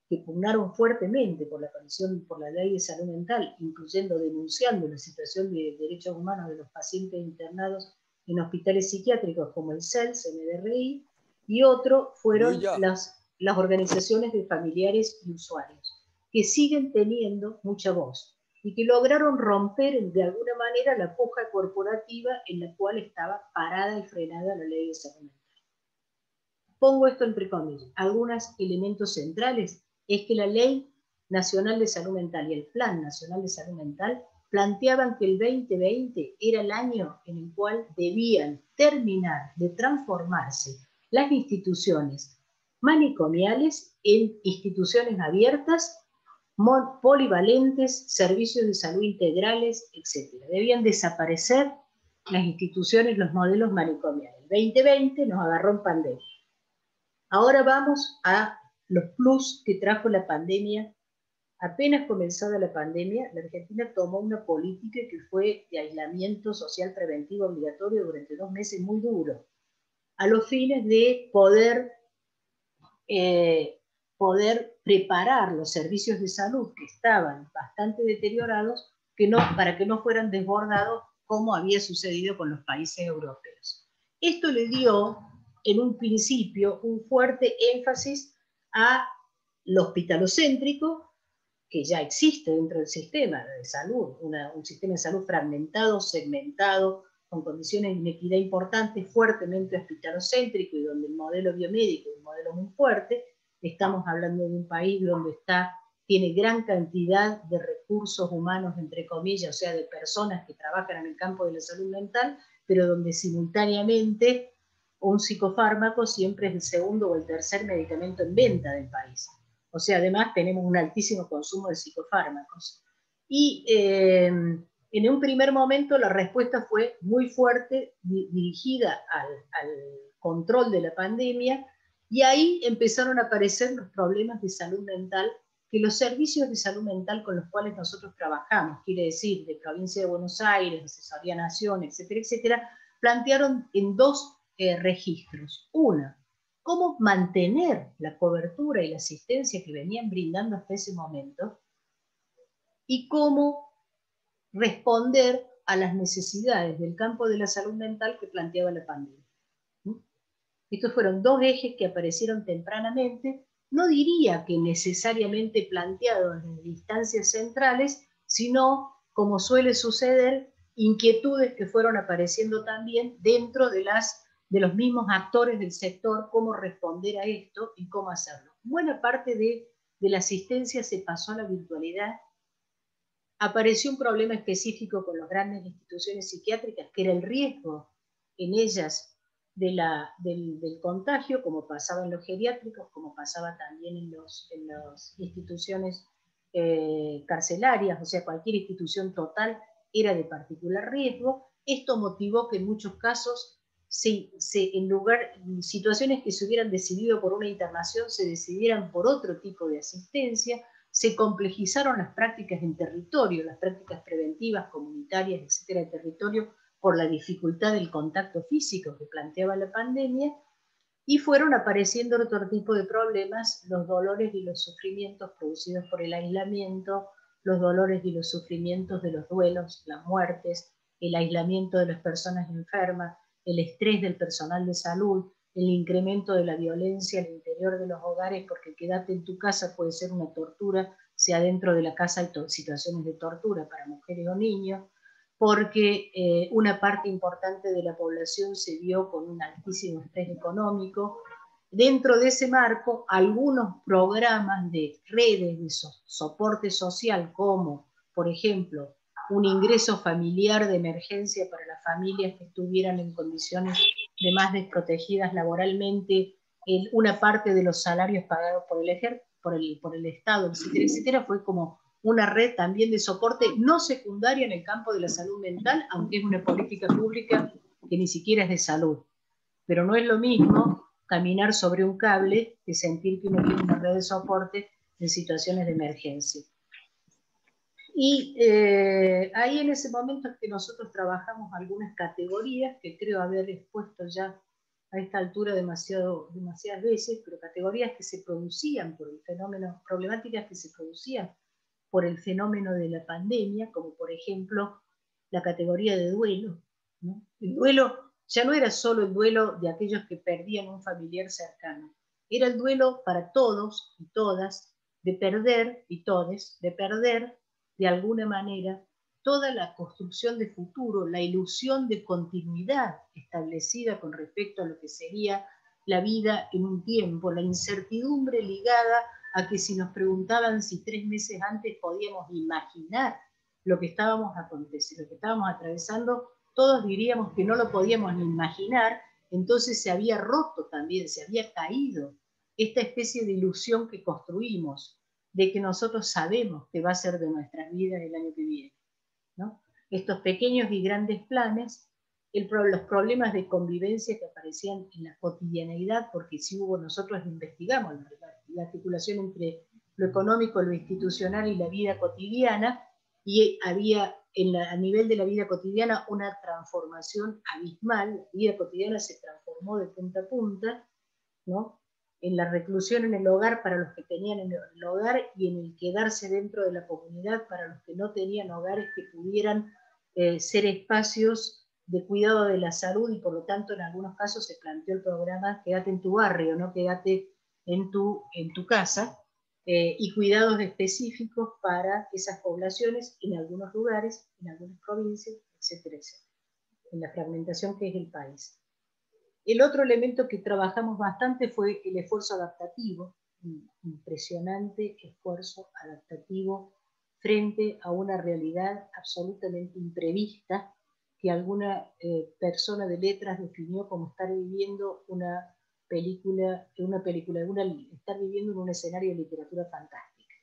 que pugnaron fuertemente por la aparición por la ley de salud mental, incluyendo denunciando la situación de derechos humanos de los pacientes internados en hospitales psiquiátricos como el CELS, MDRI, y otro fueron las organizaciones de familiares y usuarios, que siguen teniendo mucha voz y que lograron romper de alguna manera la puja corporativa en la cual estaba parada y frenada la ley de salud mental. Pongo esto entre comillas. Algunos elementos centrales es que la ley Nacional de Salud Mental y el Plan Nacional de Salud Mental planteaban que el 2020 era el año en el cual debían terminar de transformarse las instituciones manicomiales en instituciones abiertas, polivalentes, servicios de salud integrales, etc. Debían desaparecer las instituciones, los modelos manicomiales. El 2020 nos agarró en pandemia. Ahora vamos a los plus que trajo la pandemia. Apenas comenzada la pandemia, la Argentina tomó una política que fue de aislamiento social preventivo obligatorio durante 2 meses muy duro, a los fines de poder preparar los servicios de salud que estaban bastante deteriorados para que no fueran desbordados como había sucedido con los países europeos. Esto le dio en un principio un fuerte énfasis a lo hospitalocéntrico, que ya existe dentro del sistema de salud, un sistema de salud fragmentado, segmentado, con condiciones de inequidad importantes, fuertemente hospitalocéntrico y donde el modelo biomédico es un modelo muy fuerte. Estamos hablando de un país donde tiene gran cantidad de recursos humanos, entre comillas, o sea, de personas que trabajan en el campo de la salud mental, pero donde simultáneamente un psicofármaco siempre es el segundo o el tercer medicamento en venta del país. O sea, además tenemos un altísimo consumo de psicofármacos. Y en un primer momento la respuesta fue muy fuerte, dirigida al control de la pandemia, y ahí empezaron a aparecer los problemas de salud mental, que los servicios de salud mental con los cuales nosotros trabajamos, quiere decir, de Provincia de Buenos Aires, Asesoría Nación, etcétera, etcétera, plantearon en 2 registros. Una, cómo mantener la cobertura y la asistencia que venían brindando hasta ese momento, y cómo responder a las necesidades del campo de la salud mental que planteaba la pandemia. Estos fueron 2 ejes que aparecieron tempranamente, no diría que necesariamente planteados desde instancias centrales, sino, como suele suceder, inquietudes que fueron apareciendo también dentro de los mismos actores del sector, cómo responder a esto y cómo hacerlo. Buena parte de la asistencia se pasó a la virtualidad. Apareció un problema específico con las grandes instituciones psiquiátricas, que era el riesgo en ellas del contagio, como pasaba en los geriátricos, como pasaba también en las instituciones carcelarias, o sea, cualquier institución total era de particular riesgo. Esto motivó que en muchos casos, en situaciones que se hubieran decidido por una internación, se decidieran por otro tipo de asistencia. Se complejizaron las prácticas en territorio, las prácticas preventivas, comunitarias, etcétera, de territorio, por la dificultad del contacto físico que planteaba la pandemia, y fueron apareciendo otro tipo de problemas, los dolores y los sufrimientos producidos por el aislamiento, los dolores y los sufrimientos de los duelos, las muertes, el aislamiento de las personas enfermas, el estrés del personal de salud, el incremento de la violencia al interior de los hogares, porque quedarte en tu casa puede ser una tortura, sea dentro de la casa hay situaciones de tortura para mujeres o niños, porque una parte importante de la población se vio con un altísimo estrés económico. Dentro de ese marco, algunos programas de redes de soporte social, como, por ejemplo, un ingreso familiar de emergencia para las familias que estuvieran en condiciones de más desprotegidas laboralmente, una parte de los salarios pagados por el Estado, etcétera, etcétera, fue como una red también de soporte no secundario en el campo de la salud mental, aunque es una política pública que ni siquiera es de salud. Pero no es lo mismo caminar sobre un cable que sentir que uno tiene una red de soporte en situaciones de emergencia. Y ahí en ese momento es que nosotros trabajamos algunas categorías que creo haber expuesto ya a esta altura demasiadas veces, pero categorías que se producían por el fenómeno, problemáticas que se producían por el fenómeno de la pandemia, como por ejemplo la categoría de duelo, ¿no? El duelo ya no era solo el duelo de aquellos que perdían un familiar cercano, era el duelo para todos y todas de perder, y todes, de perder de alguna manera toda la construcción de futuro, la ilusión de continuidad establecida con respecto a lo que sería la vida en un tiempo, la incertidumbre ligada a que si nos preguntaban si 3 meses antes podíamos imaginar lo que estábamos aconteciendo, lo que estábamos atravesando, todos diríamos que no lo podíamos ni imaginar. Entonces se había roto también, se había caído esta especie de ilusión que construimos, de que nosotros sabemos que va a ser de nuestras vidas el año que viene, ¿no? Estos pequeños y grandes planes, los problemas de convivencia que aparecían en la cotidianeidad, porque si hubo, nosotros investigamos la articulación entre lo económico, lo institucional y la vida cotidiana, y había a nivel de la vida cotidiana una transformación abismal. La vida cotidiana se transformó de punta a punta, ¿no? En la reclusión en el hogar para los que tenían el hogar, y en el quedarse dentro de la comunidad para los que no tenían hogares que pudieran ser espacios de cuidado de la salud, y por lo tanto en algunos casos se planteó el programa Quédate en tu barrio, no quédate en tu casa, y cuidados específicos para esas poblaciones en algunos lugares, en algunas provincias, etcétera, etcétera, en la fragmentación que es el país. El otro elemento que trabajamos bastante fue el esfuerzo adaptativo, un impresionante esfuerzo adaptativo frente a una realidad absolutamente imprevista que alguna persona de letras definió como estar viviendo estar viviendo en un escenario de literatura fantástica.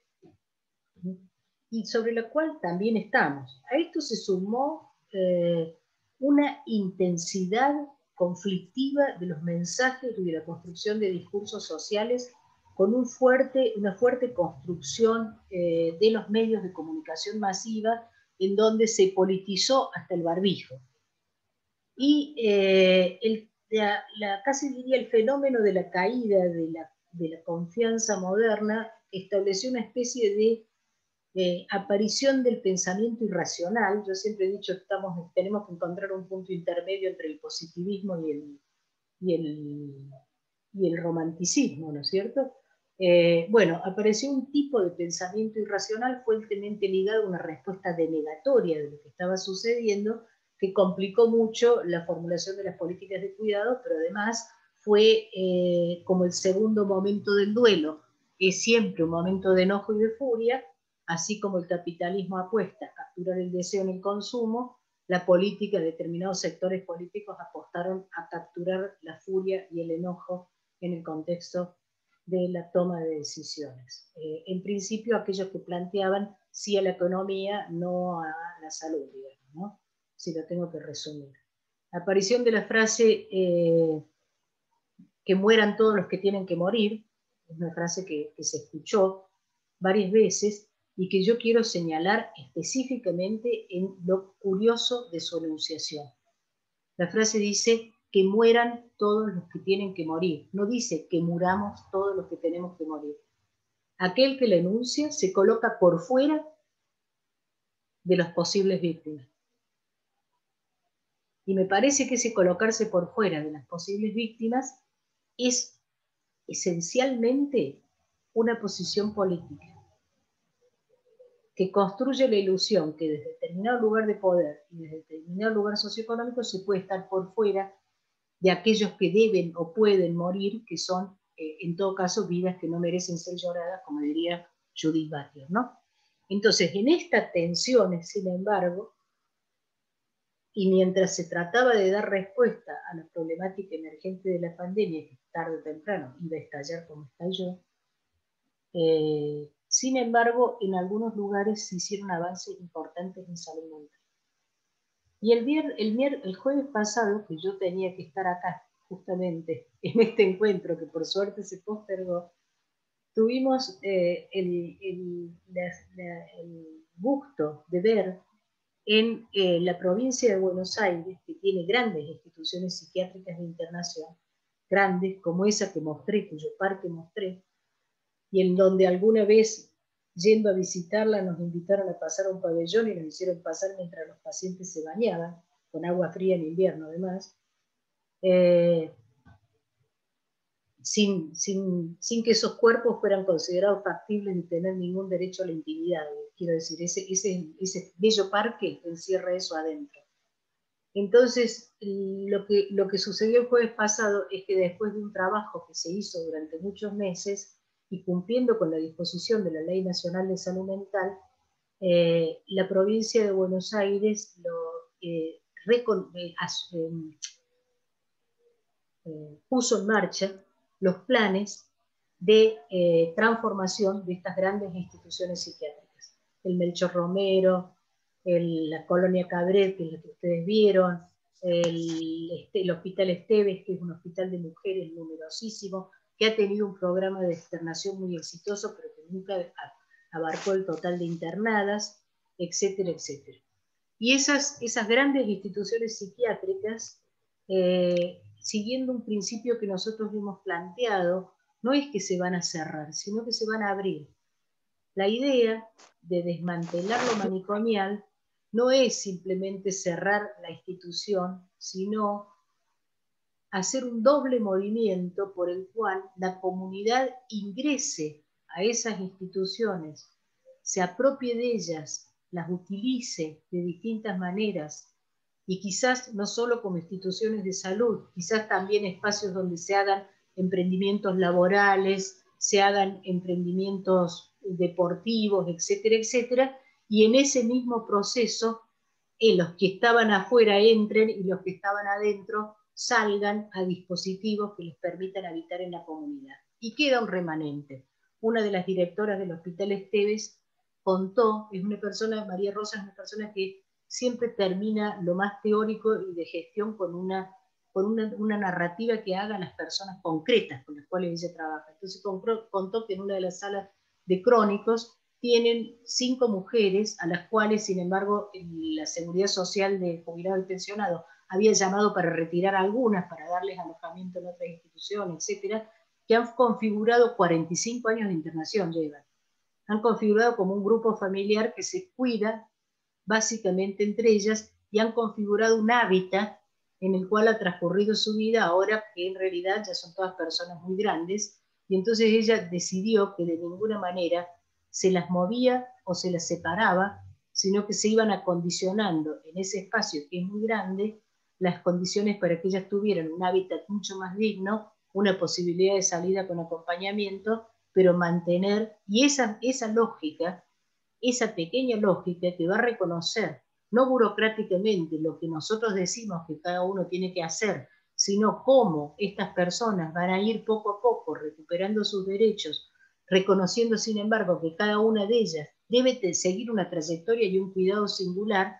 Y sobre la cual también estamos. A esto se sumó una intensidad conflictiva de los mensajes y de la construcción de discursos sociales, con una fuerte construcción de los medios de comunicación masiva, en donde se politizó hasta el barbijo. Y casi diría el fenómeno de la caída de la confianza moderna estableció una especie de aparición del pensamiento irracional. Yo siempre he dicho que tenemos que encontrar un punto intermedio entre el positivismo y el romanticismo, ¿no es cierto? Bueno, apareció un tipo de pensamiento irracional fuertemente ligado a una respuesta denegatoria de lo que estaba sucediendo, que complicó mucho la formulación de las políticas de cuidado, pero además fue como el segundo momento del duelo. Es siempre un momento de enojo y de furia, así como el capitalismo apuesta a capturar el deseo en el consumo. La política, determinados sectores políticos apostaron a capturar la furia y el enojo en el contexto de la toma de decisiones. En principio, aquellos que planteaban sí a la economía, no a la salud, digamos, ¿no? Si lo tengo que resumir. La aparición de la frase que mueran todos los que tienen que morir, es una frase que se escuchó varias veces, y que yo quiero señalar específicamente en lo curioso de su enunciación. La frase dice que mueran todos los que tienen que morir, no dice que muramos todos los que tenemos que morir. Aquel que la enuncia se coloca por fuera de las posibles víctimas. Y me parece que ese colocarse por fuera de las posibles víctimas es esencialmente una posición política, que construye la ilusión que desde determinado lugar de poder y desde determinado lugar socioeconómico se puede estar por fuera de aquellos que deben o pueden morir, que son, en todo caso, vidas que no merecen ser lloradas, como diría Judith Butler, ¿no? Entonces, en esta tensión, sin embargo, y mientras se trataba de dar respuesta a la problemática emergente de la pandemia, que tarde o temprano iba a estallar como estalló, sin embargo, en algunos lugares se hicieron avances importantes en salud mental. Y el jueves pasado, que yo tenía que estar acá, justamente en este encuentro, que por suerte se postergó, tuvimos el gusto de ver en la provincia de Buenos Aires, que tiene grandes instituciones psiquiátricas de internación, grandes como esa que mostré, cuyo parque mostré, y en donde alguna vez, yendo a visitarla, nos invitaron a pasar a un pabellón y nos hicieron pasar mientras los pacientes se bañaban, con agua fría en invierno además, sin que esos cuerpos fueran considerados factibles ni tener ningún derecho a la intimidad. Quiero decir, ese bello parque encierra eso adentro. Entonces, lo que sucedió el jueves pasado es que después de un trabajo que se hizo durante muchos meses, y cumpliendo con la disposición de la Ley Nacional de Salud Mental, la provincia de Buenos Aires puso en marcha los planes de transformación de estas grandes instituciones psiquiátricas. El Melchor Romero, la Colonia Cabret, que es la que ustedes vieron, el Hospital Esteves, que es un hospital de mujeres numerosísimo, que ha tenido un programa de externación muy exitoso, pero que nunca abarcó el total de internadas, etcétera, etcétera. Y esas grandes instituciones psiquiátricas, siguiendo un principio que nosotros hemos planteado, no es que se van a cerrar, sino que se van a abrir. La idea de desmantelar lo manicomial no es simplemente cerrar la institución, sino hacer un doble movimiento por el cual la comunidad ingrese a esas instituciones, se apropie de ellas, las utilice de distintas maneras, y quizás no solo como instituciones de salud, quizás también espacios donde se hagan emprendimientos laborales, se hagan emprendimientos deportivos, etcétera, etcétera, y en ese mismo proceso los que estaban afuera entren y los que estaban adentro salgan a dispositivos que les permitan habitar en la comunidad. Y queda un remanente. Una de las directoras del Hospital Esteves contó, es una persona, María Rosa es una persona que siempre termina lo más teórico y de gestión con una narrativa que haga a las personas concretas con las cuales ella trabaja. Entonces contó que en una de las salas de crónicos tienen 5 mujeres a las cuales, sin embargo, la Seguridad Social de jubilados y pensionados había llamado para retirar algunas, para darles alojamiento en otras instituciones, etcétera, que han configurado 45 años de internación, llevan. Han configurado como un grupo familiar que se cuida básicamente entre ellas y han configurado un hábitat en el cual ha transcurrido su vida, ahora que en realidad ya son todas personas muy grandes, y entonces ella decidió que de ninguna manera se las movía o se las separaba, sino que se iban acondicionando en ese espacio que es muy grande las condiciones para que ellas tuvieran un hábitat mucho más digno, una posibilidad de salida con acompañamiento, pero mantener, y esa lógica, esa pequeña lógica que va a reconocer, no burocráticamente lo que nosotros decimos que cada uno tiene que hacer, sino cómo estas personas van a ir poco a poco recuperando sus derechos, reconociendo sin embargo que cada una de ellas debe seguir una trayectoria y un cuidado singular,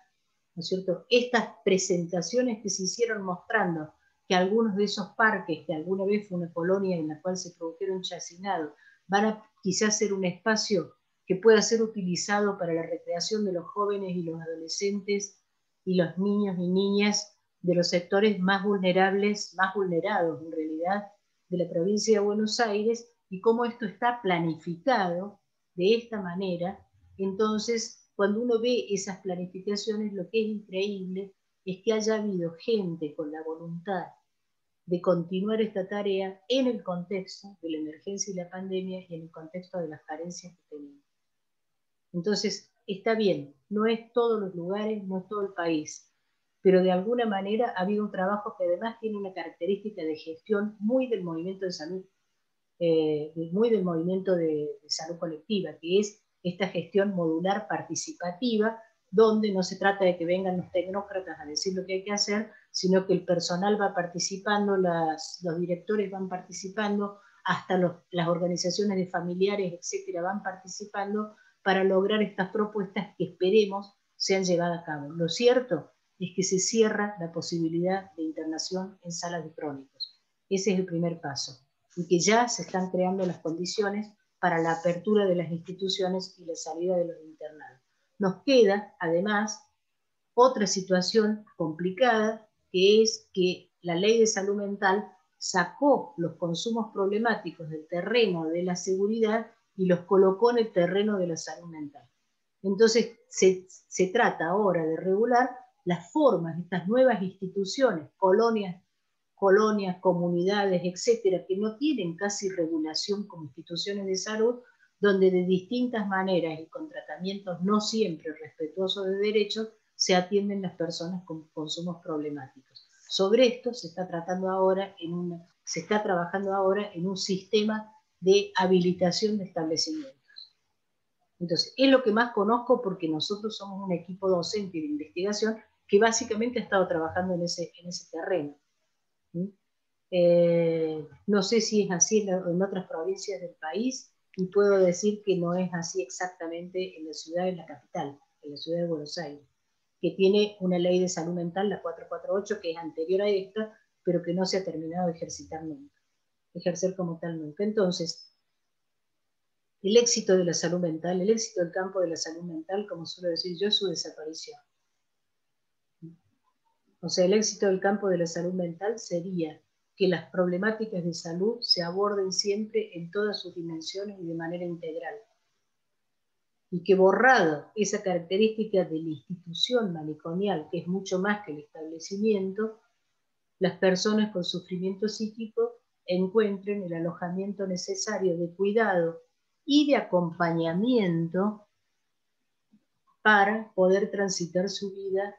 ¿no es cierto? Estas presentaciones que se hicieron mostrando que algunos de esos parques, que alguna vez fue una colonia en la cual se produjeron chacinados, van a quizás ser un espacio que pueda ser utilizado para la recreación de los jóvenes y los adolescentes y los niños y niñas de los sectores más vulnerables, más vulnerados en realidad, de la provincia de Buenos Aires, y cómo esto está planificado de esta manera. Entonces, cuando uno ve esas planificaciones, lo que es increíble es que haya habido gente con la voluntad de continuar esta tarea en el contexto de la emergencia y la pandemia y en el contexto de las carencias que tenemos. Entonces, está bien, no es todos los lugares, no es todo el país, pero de alguna manera ha habido un trabajo que además tiene una característica de gestión muy del movimiento de salud, muy del movimiento de salud colectiva, que es esta gestión modular participativa, donde no se trata de que vengan los tecnócratas a decir lo que hay que hacer, sino que el personal va participando, los directores van participando, hasta las organizaciones de familiares, etcétera, van participando para lograr estas propuestas que esperemos sean llevadas a cabo. Lo cierto es que se cierra la posibilidad de internación en salas de crónicos. Ese es el primer paso, y que ya se están creando las condiciones para la apertura de las instituciones y la salida de los internados. Nos queda, además, otra situación complicada, que es que la Ley de Salud Mental sacó los consumos problemáticos del terreno de la seguridad y los colocó en el terreno de la salud mental. Entonces, se trata ahora de regular las formas de estas nuevas instituciones, colonias, comunidades, etcétera, que no tienen casi regulación como instituciones de salud, donde de distintas maneras y con tratamientos no siempre respetuosos de derechos se atienden las personas con consumos problemáticos. Sobre esto se está trabajando ahora en un sistema de habilitación de establecimientos. Entonces, es lo que más conozco porque nosotros somos un equipo docente de investigación que básicamente ha estado trabajando en ese terreno. No sé si es así en otras provincias del país, y puedo decir que no es así exactamente en la ciudad, en la capital, en la ciudad de Buenos Aires, que tiene una ley de salud mental, la 448, que es anterior a esta, pero que no se ha terminado de ejercer como tal nunca. Entonces, el éxito de la salud mental, el éxito del campo de la salud mental, como suelo decir yo, es su desaparición. O sea, el éxito del campo de la salud mental sería que las problemáticas de salud se aborden siempre en todas sus dimensiones y de manera integral. Y que borrado esa característica de la institución manicomial, que es mucho más que el establecimiento, las personas con sufrimiento psíquico encuentren el alojamiento necesario de cuidado y de acompañamiento para poder transitar su vida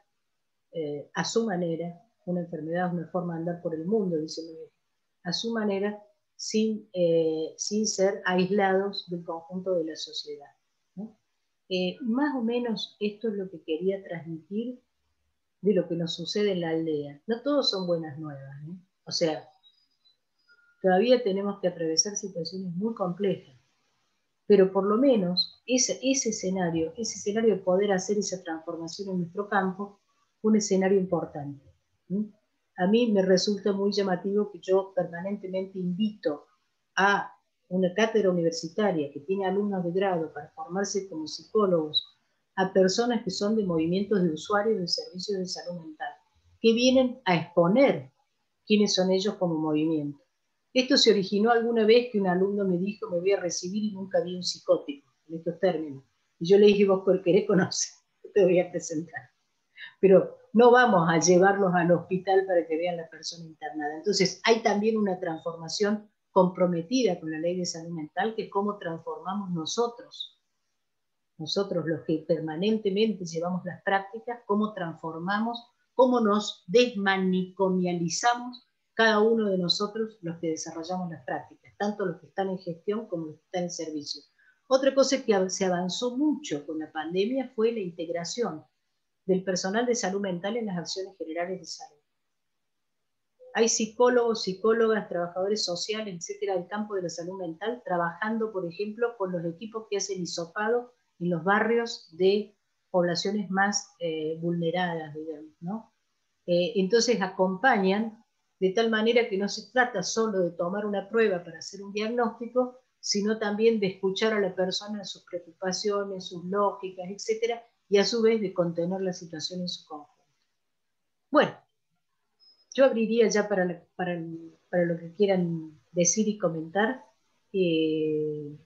a su manera. Una enfermedad es una forma de andar por el mundo, dice Luis, a su manera, sin ser aislados del conjunto de la sociedad, ¿no? Más o menos esto es lo que quería transmitir de lo que nos sucede en la aldea. No todos son buenas nuevas, ¿no? O sea, todavía tenemos que atravesar situaciones muy complejas, pero por lo menos ese escenario de poder hacer esa transformación en nuestro campo, un escenario importante. A mí me resulta muy llamativo que yo permanentemente invito a una cátedra universitaria que tiene alumnos de grado para formarse como psicólogos, a personas que son de movimientos de usuarios de servicios de salud mental, que vienen a exponer quiénes son ellos como movimiento. Esto se originó alguna vez que un alumno me dijo, me voy a recibir y nunca vi un psicótico, en estos términos. Y yo le dije, vos por querés conocer, te voy a presentar. Pero no vamos a llevarlos al hospital para que vean la persona internada. Entonces hay también una transformación comprometida con la ley de salud mental, que es cómo transformamos nosotros los que permanentemente llevamos las prácticas, cómo transformamos, cómo nos desmanicomializamos cada uno de nosotros los que desarrollamos las prácticas, tanto los que están en gestión como los que están en servicio. Otra cosa que se avanzó mucho con la pandemia fue la integración del personal de salud mental en las acciones generales de salud. Hay psicólogos, psicólogas, trabajadores sociales, etcétera, del campo de la salud mental, trabajando, por ejemplo, con los equipos que hacen hisopado en los barrios de poblaciones más vulneradas, digamos, ¿no? Entonces acompañan de tal manera que no se trata solo de tomar una prueba para hacer un diagnóstico, sino también de escuchar a la persona sus preocupaciones, sus lógicas, etcétera, y a su vez de contener la situación en su conjunto. Bueno, yo abriría ya para lo que quieran decir y comentar. Y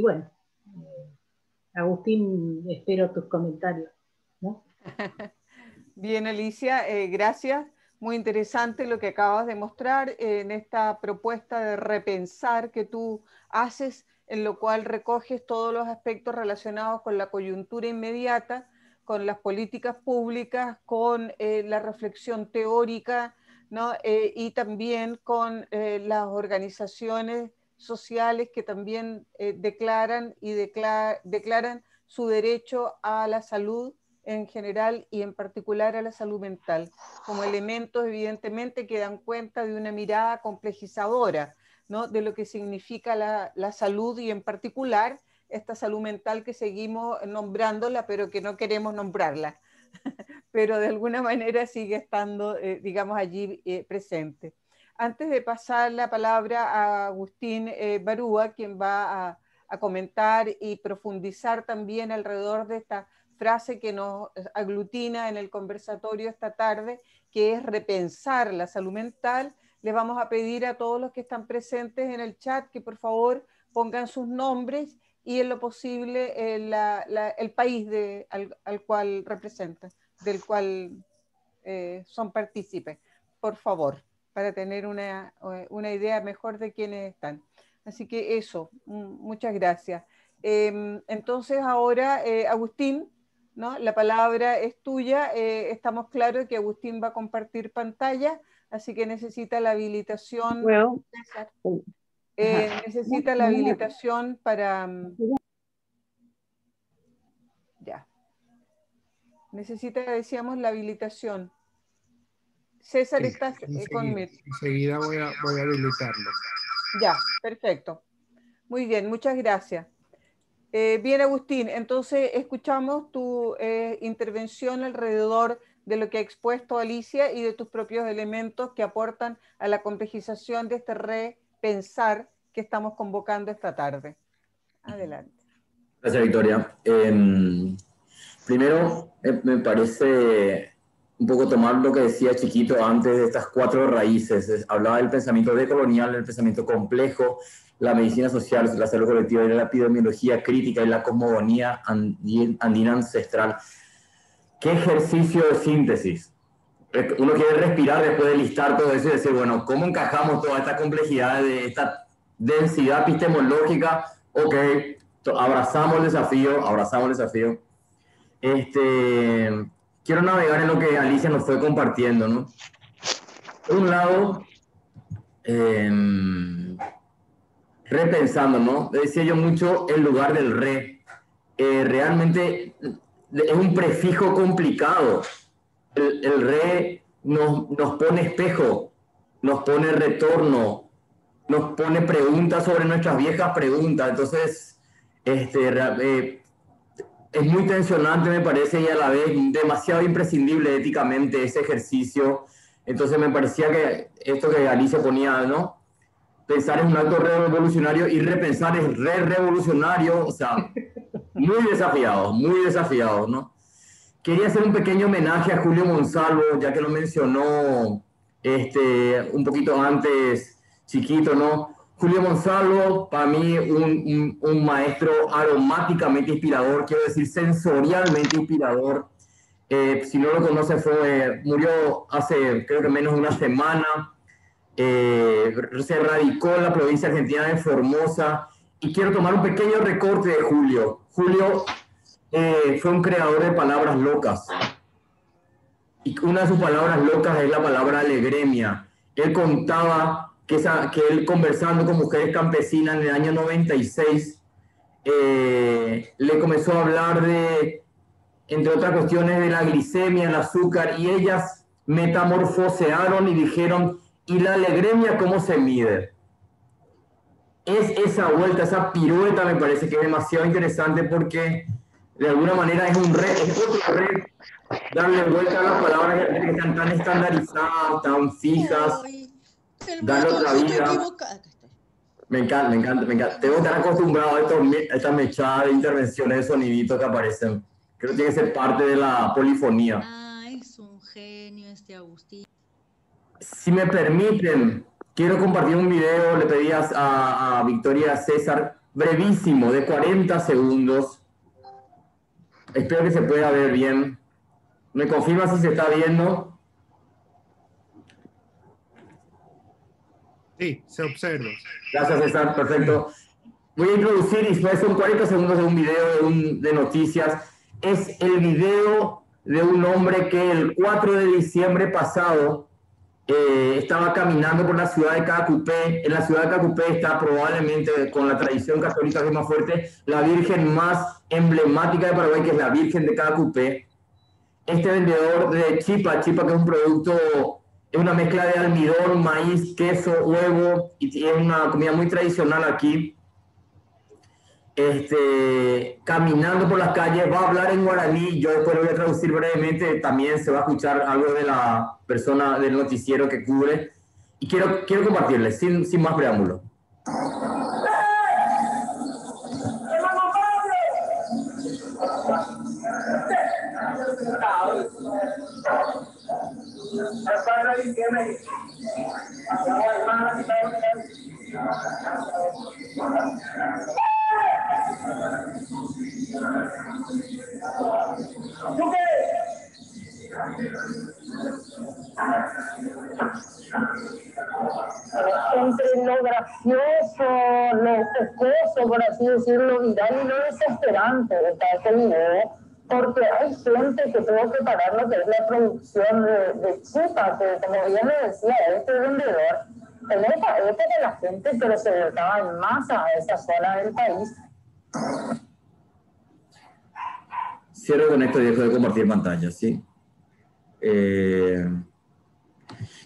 bueno, Agustín, espero tus comentarios, ¿no? Bien, Alicia, gracias. Muy interesante lo que acabas de mostrar en esta propuesta de repensar que tú haces, en lo cual recoges todos los aspectos relacionados con la coyuntura inmediata, con las políticas públicas, con la reflexión teórica, ¿no? Y también con las organizaciones sociales que también declaran su derecho a la salud en general y en particular a la salud mental, como elementos evidentemente que dan cuenta de una mirada complejizadora, ¿no? De lo que significa la salud y en particular esta salud mental que seguimos nombrándola pero que no queremos nombrarla, pero de alguna manera sigue estando, digamos, allí presente. Antes de pasar la palabra a Agustín Barúa, quien va a comentar y profundizar también alrededor de esta frase que nos aglutina en el conversatorio esta tarde, que es repensar la salud mental, les vamos a pedir a todos los que están presentes en el chat que por favor pongan sus nombres y en lo posible el país al cual representan, del cual son partícipes, por favor, para tener una idea mejor de quiénes están. Así que eso, muchas gracias. Entonces ahora, Agustín, ¿no? La palabra es tuya. Estamos claros que Agustín va a compartir pantalla, así que necesita la habilitación. Well, necesita la habilitación para... Ya. Necesita, decíamos, la habilitación. César, Sí, estás conmigo. Enseguida voy a habilitarlo. Ya, perfecto. Muy bien, muchas gracias. Bien, Agustín, entonces escuchamos tu intervención alrededor de lo que ha expuesto Alicia y de tus propios elementos que aportan a la complejización de este repensar que estamos convocando esta tarde. Adelante. Gracias, Victoria. Primero, me parece un poco tomar lo que decía Chiquito antes de estas 4 raíces. Hablaba del pensamiento decolonial, el pensamiento complejo, la medicina social, la salud colectiva y la epidemiología crítica y la cosmogonía andina ancestral. ¿Qué ejercicio de síntesis? Uno quiere respirar después de listar todo eso y decir, bueno, ¿cómo encajamos toda esta complejidad de esta densidad epistemológica? Ok, abrazamos el desafío. Quiero navegar en lo que Alicia nos fue compartiendo, ¿no? Por un lado, repensando, ¿no? Decía yo mucho el lugar del re. Realmente es un prefijo complicado. El re nos pone espejo, nos pone retorno, nos pone preguntas sobre nuestras viejas preguntas. Entonces, es muy tensionante, me parece, y a la vez demasiado imprescindible éticamente ese ejercicio. Entonces me parecía que esto que Alicia ponía, ¿no? Pensar es un acto revolucionario y repensar es revolucionario, o sea, muy desafiados, ¿no? Quería hacer un pequeño homenaje a Julio Monsalvo, ya que lo mencionó un poquito antes, Chiquito, ¿no? Julio Monsalvo, para mí, un maestro aromáticamente inspirador, quiero decir, sensorialmente inspirador. Si no lo conoce, murió hace, creo que menos de una semana. Se radicó en la provincia argentina de Formosa. Y quiero tomar un pequeño recorte de Julio. Julio fue un creador de palabras locas. Y una de sus palabras locas es la palabra alegremia. Él contaba que él conversando con mujeres campesinas en el año 96, le comenzó a hablar de, entre otras cuestiones, de la glicemia, el azúcar, y ellas metamorfosearon y dijeron, ¿y la alegremia cómo se mide? Es esa vuelta, esa pirueta, me parece que es demasiado interesante porque de alguna manera es otro red, darle vuelta a las palabras que están tan estandarizadas, tan fijas, darle otra vida. Me encanta. Tengo que estar acostumbrado a esta mechada de intervenciones de soniditos que aparecen. Creo que tiene que ser parte de la polifonía. Es un genio este Agustín. Si me permiten, quiero compartir un video, le pedí a Victoria y a César, brevísimo, de 40 segundos. Espero que se pueda ver bien. ¿Me confirma si se está viendo? Sí, se observa. Gracias, César. Perfecto. Voy a introducir, y son 40 segundos de un video de noticias. Es el video de un hombre que el 4 de diciembre pasado estaba caminando por la ciudad de Cacupé. En la ciudad de Cacupé está probablemente, con la tradición católica que es más fuerte, la virgen más emblemática de Paraguay, que es la Virgen de Cacupé. Este vendedor de chipa que es un producto, es una mezcla de almidón, maíz, queso, huevo, y es una comida muy tradicional aquí. Caminando por las calles, va a hablar en guaraní, yo después lo voy a traducir brevemente, también se va a escuchar algo de la persona del noticiero que cubre, y quiero compartirles, sin más preámbulo. Entre lo gracioso, lo jocoso, por así decirlo, viral y lo desesperante de este video, porque hay gente que tuvo que parar lo que es la producción de chipa, que como bien le decía, este vendedor en esa época la gente se desplazaba en masa a esa zona del país. Cierro con esto y dejo de compartir pantalla, ¿sí?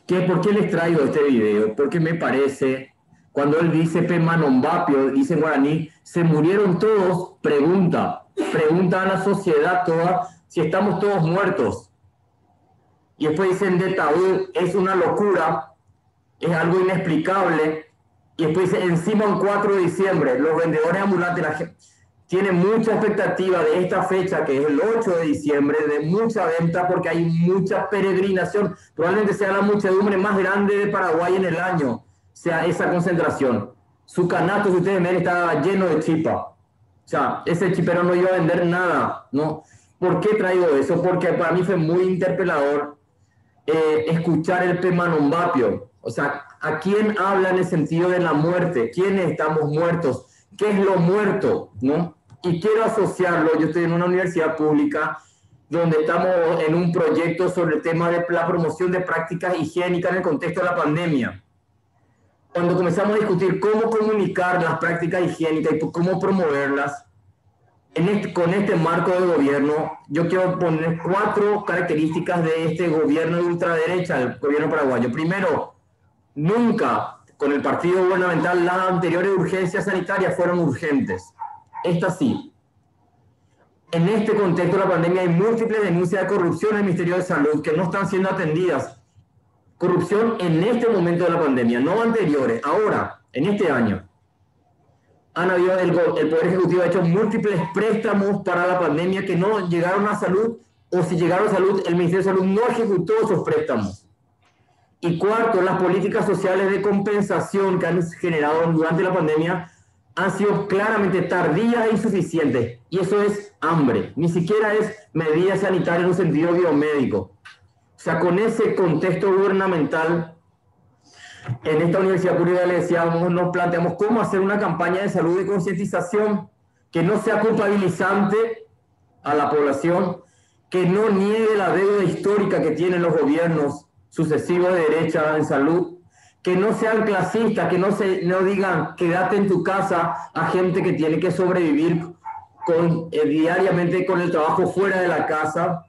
¿Por qué les traigo este video? Porque me parece, cuando él dice Pemanombapio, dice en guaraní, se murieron todos, pregunta a la sociedad toda si estamos todos muertos. Y después dicen de tabú, es una locura, es algo inexplicable. Y después dice, encima un 4 de diciembre, los vendedores ambulantes, la gente tiene mucha expectativa de esta fecha, que es el 8 de diciembre, de mucha venta, porque hay mucha peregrinación. Probablemente sea la muchedumbre más grande de Paraguay en el año, sea esa concentración. Su canasto, si ustedes ven, está lleno de chipa. O sea, ese chipero no iba a vender nada, ¿no? ¿Por qué traigo eso? Porque para mí fue muy interpelador escuchar el Pemanombapio. O sea, ¿a quién habla en el sentido de la muerte? ¿Quiénes estamos muertos? ¿Qué es lo muerto? ¿No? Y quiero asociarlo, yo estoy en una universidad pública donde estamos en un proyecto sobre el tema de la promoción de prácticas higiénicas en el contexto de la pandemia. Cuando comenzamos a discutir cómo comunicar las prácticas higiénicas y cómo promoverlas, con este marco de gobierno, yo quiero poner 4 características de este gobierno de ultraderecha, el gobierno paraguayo. Primero, nunca con el partido gubernamental las anteriores urgencias sanitarias fueron urgentes. Esta sí. En este contexto de la pandemia hay múltiples denuncias de corrupción en el Ministerio de Salud que no están siendo atendidas. Corrupción en este momento de la pandemia, no anteriores, ahora, en este año. El Poder Ejecutivo ha hecho múltiples préstamos para la pandemia que no llegaron a salud, o si llegaron a salud, el Ministerio de Salud no ejecutó esos préstamos. Y cuarto, las políticas sociales de compensación que han generado durante la pandemia han sido claramente tardías e insuficientes. Y eso es hambre, ni siquiera es medidas sanitarias en un sentido biomédico. O sea, con ese contexto gubernamental, en esta universidad pública le decíamos, nos planteamos cómo hacer una campaña de salud y concientización que no sea culpabilizante a la población, que no niegue la deuda histórica que tienen los gobiernos sucesivos de derecha en salud, que no sean clasistas, que no digan quédate en tu casa a gente que tiene que sobrevivir diariamente con el trabajo fuera de la casa,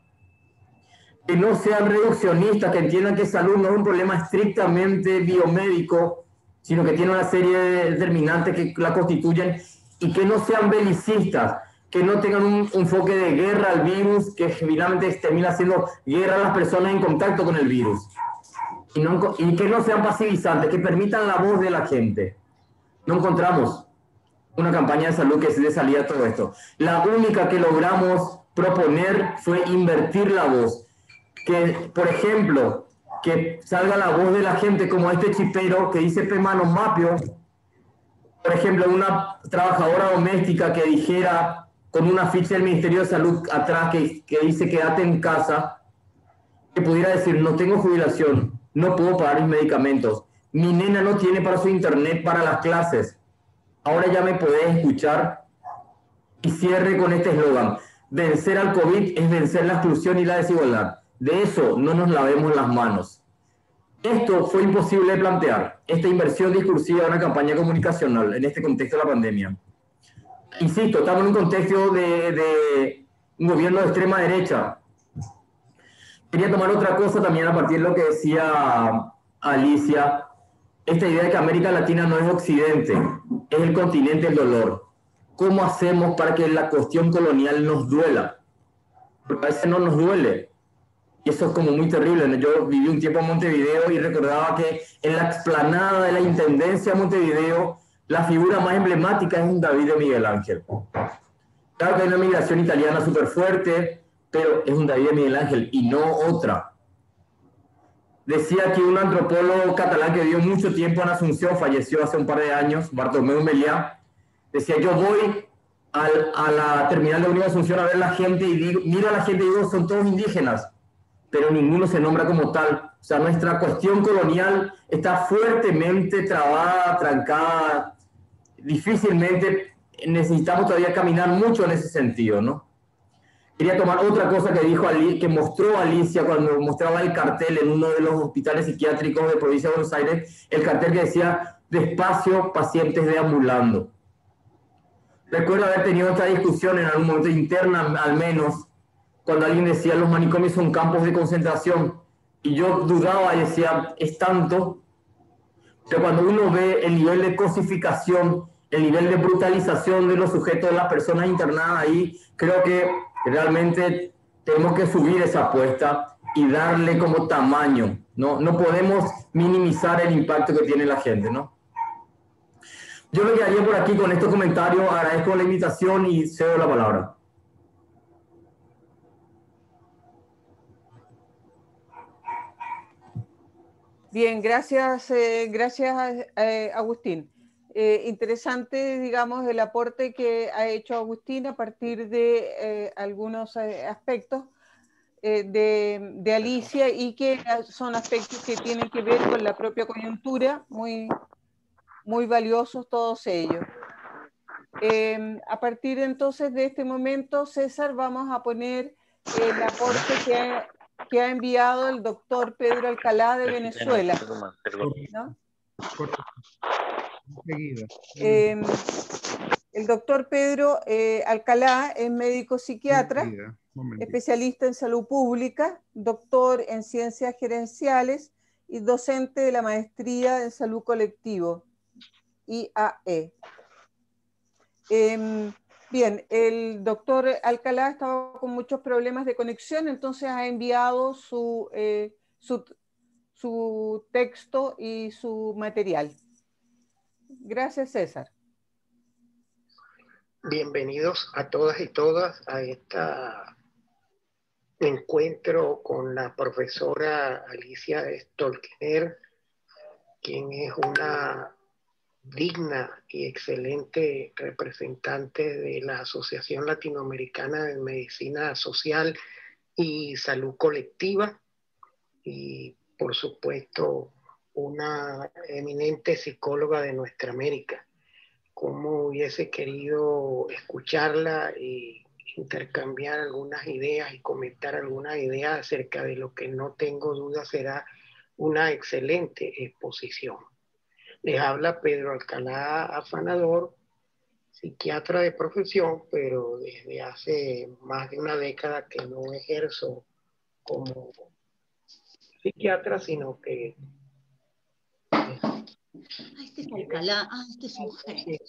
que no sean reduccionistas, que entiendan que salud no es un problema estrictamente biomédico, sino que tiene una serie de determinantes que la constituyen, y que no sean belicistas, que no tengan un enfoque de guerra al virus, que finalmente termina haciendo guerra a las personas en contacto con el virus. Y que no sean pasivizantes, que permitan la voz de la gente. No encontramos una campaña de salud que se dé salida a todo esto. La única que logramos proponer fue invertir la voz. Que, por ejemplo, que salga la voz de la gente como este chipero que dice Pemanombapio. Por ejemplo, una trabajadora doméstica que dijera con una ficha del Ministerio de Salud atrás que dice quédate en casa, que pudiera decir no tengo jubilación, no puedo pagar mis medicamentos, mi nena no tiene para su internet para las clases, ahora ya me podés escuchar. Y cierre con este eslogan: vencer al COVID es vencer la exclusión y la desigualdad. De eso no nos lavemos las manos. Esto fue imposible de plantear, esta inversión discursiva de una campaña comunicacional en este contexto de la pandemia. Insisto, estamos en un contexto de un gobierno de extrema derecha. Quería tomar otra cosa también a partir de lo que decía Alicia, esta idea de que América Latina no es Occidente, es el continente del dolor. ¿Cómo hacemos para que la cuestión colonial nos duela? Porque a veces no nos duele. Y eso es como muy terrible. Yo viví un tiempo en Montevideo y recordaba que en la explanada de la Intendencia de Montevideo, la figura más emblemática es un David de Miguel Ángel. Claro que hay una migración italiana súper fuerte, pero es un David de Miguel Ángel y no otra. Decía que un antropólogo catalán que vivió mucho tiempo en Asunción, falleció hace un par de años, Bartomeu Meliá, decía: yo voy a la terminal de Unión de Asunción a ver la gente y digo, miro a la gente y digo, son todos indígenas, pero ninguno se nombra como tal. O sea, nuestra cuestión colonial está fuertemente trabada, trancada, difícilmente necesitamos todavía caminar mucho en ese sentido, ¿no? quería tomar otra cosa que dijo que mostró Alicia cuando mostraba el cartel en uno de los hospitales psiquiátricos de provincia de Buenos Aires, el cartel que decía despacio, pacientes deambulando. Recuerdo haber tenido esta discusión en algún momento interna, al menos, cuando alguien decía los manicomios son campos de concentración, y yo dudaba y decía, es tanto, pero cuando uno ve el nivel de cosificación, el nivel de brutalización de los sujetos, de las personas internadas ahí, creo que realmente tenemos que subir esa apuesta y darle como tamaño, ¿no? No podemos minimizar el impacto que tiene la gente, ¿no? Yo me quedaría por aquí con estos comentarios, agradezco la invitación y cedo la palabra. Bien, gracias, Agustín. Interesante, digamos, el aporte que ha hecho Agustín a partir de algunos aspectos de Alicia, y que son aspectos que tienen que ver con la propia coyuntura, muy valiosos todos ellos. A partir entonces de este momento, César, vamos a poner el aporte que ha enviado el doctor Pedro Alcalá de Venezuela, ¿no? El doctor Pedro Alcalá es médico psiquiatra, especialista en salud pública, doctor en ciencias gerenciales y docente de la maestría en salud colectivo, IAE. Bien, el doctor Alcalá estaba con muchos problemas de conexión, entonces ha enviado su texto y su material. Gracias, César. Bienvenidos a todas y todas a este encuentro con la profesora Alicia Stolkener, quien es una digna y excelente representante de la Asociación Latinoamericana de Medicina Social y Salud Colectiva, y por supuesto una eminente psicóloga de nuestra América. Como hubiese querido escucharla y intercambiar algunas ideas y comentar algunas ideas acerca de lo que no tengo duda será una excelente exposición. Les habla Pedro Alcalá Afanador, psiquiatra de profesión, pero desde hace más de una década que no ejerzo como psiquiatra, sino que... Este es Alcalá, este es un genio.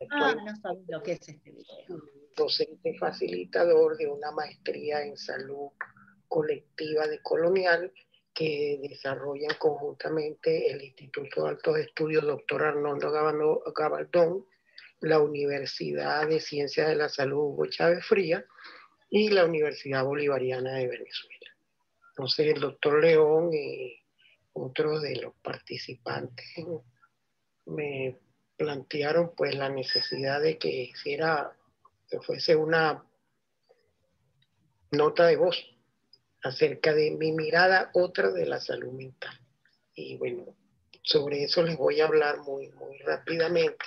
No sabes lo que es este video. Docente facilitador de una maestría en salud colectiva de Colonial, que desarrollan conjuntamente el Instituto de Altos Estudios Dr. Arnoldo Gabaldón, la Universidad de Ciencias de la Salud Hugo Chávez Frías y la Universidad Bolivariana de Venezuela. Entonces el doctor León y otros de los participantes me plantearon pues la necesidad de que fuese una nota de voz acerca de mi mirada otra de la salud mental. Y bueno, sobre eso les voy a hablar muy rápidamente.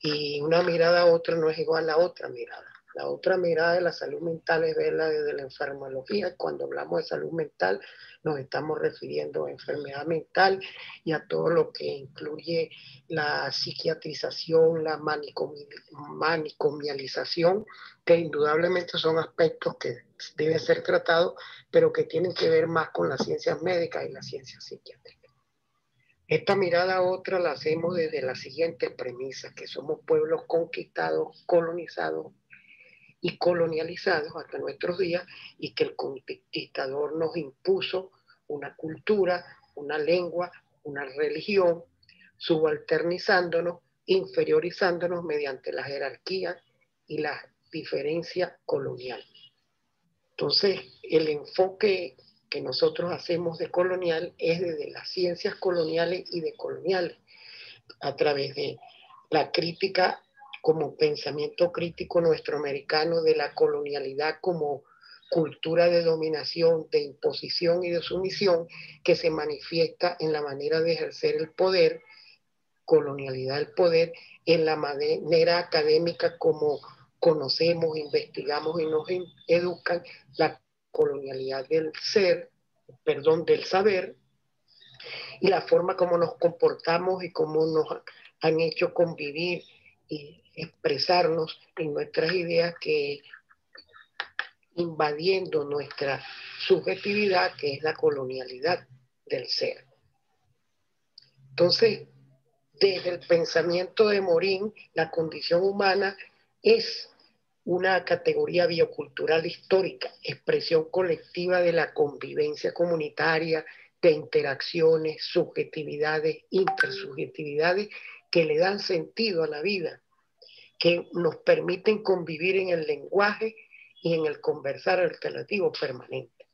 Y una mirada otra no es igual a otra mirada. La otra mirada de la salud mental es verla desde la enfermología. Cuando hablamos de salud mental nos estamos refiriendo a enfermedad mental y a todo lo que incluye la psiquiatrización, la manicomialización, que indudablemente son aspectos que deben ser tratados, pero que tienen que ver más con las ciencias médicas y las ciencias psiquiátricas. Esta mirada otra la hacemos desde las siguientes premisas, que somos pueblos conquistados, colonizados y colonializados hasta nuestros días, y que el conquistador nos impuso una cultura, una lengua, una religión, subalternizándonos, inferiorizándonos mediante la jerarquía y la diferencia colonial. Entonces, el enfoque que nosotros hacemos de colonial es desde las ciencias coloniales y decoloniales, a través de la crítica como pensamiento crítico nuestroamericano de la colonialidad como cultura de dominación, de imposición y de sumisión que se manifiesta en la manera de ejercer el poder, colonialidad del poder, en la manera académica como conocemos, investigamos y nos educan, la colonialidad del ser, perdón, del saber, y la forma como nos comportamos y cómo nos han hecho convivir y expresarnos en nuestras ideas, que invadiendo nuestra subjetividad, que es la colonialidad del ser. Entonces, desde el pensamiento de Morín, la condición humana es una categoría biocultural histórica, expresión colectiva de la convivencia comunitaria, de interacciones, subjetividades, intersubjetividades que le dan sentido a la vida, que nos permiten convivir en el lenguaje y en el conversar alternativo permanente,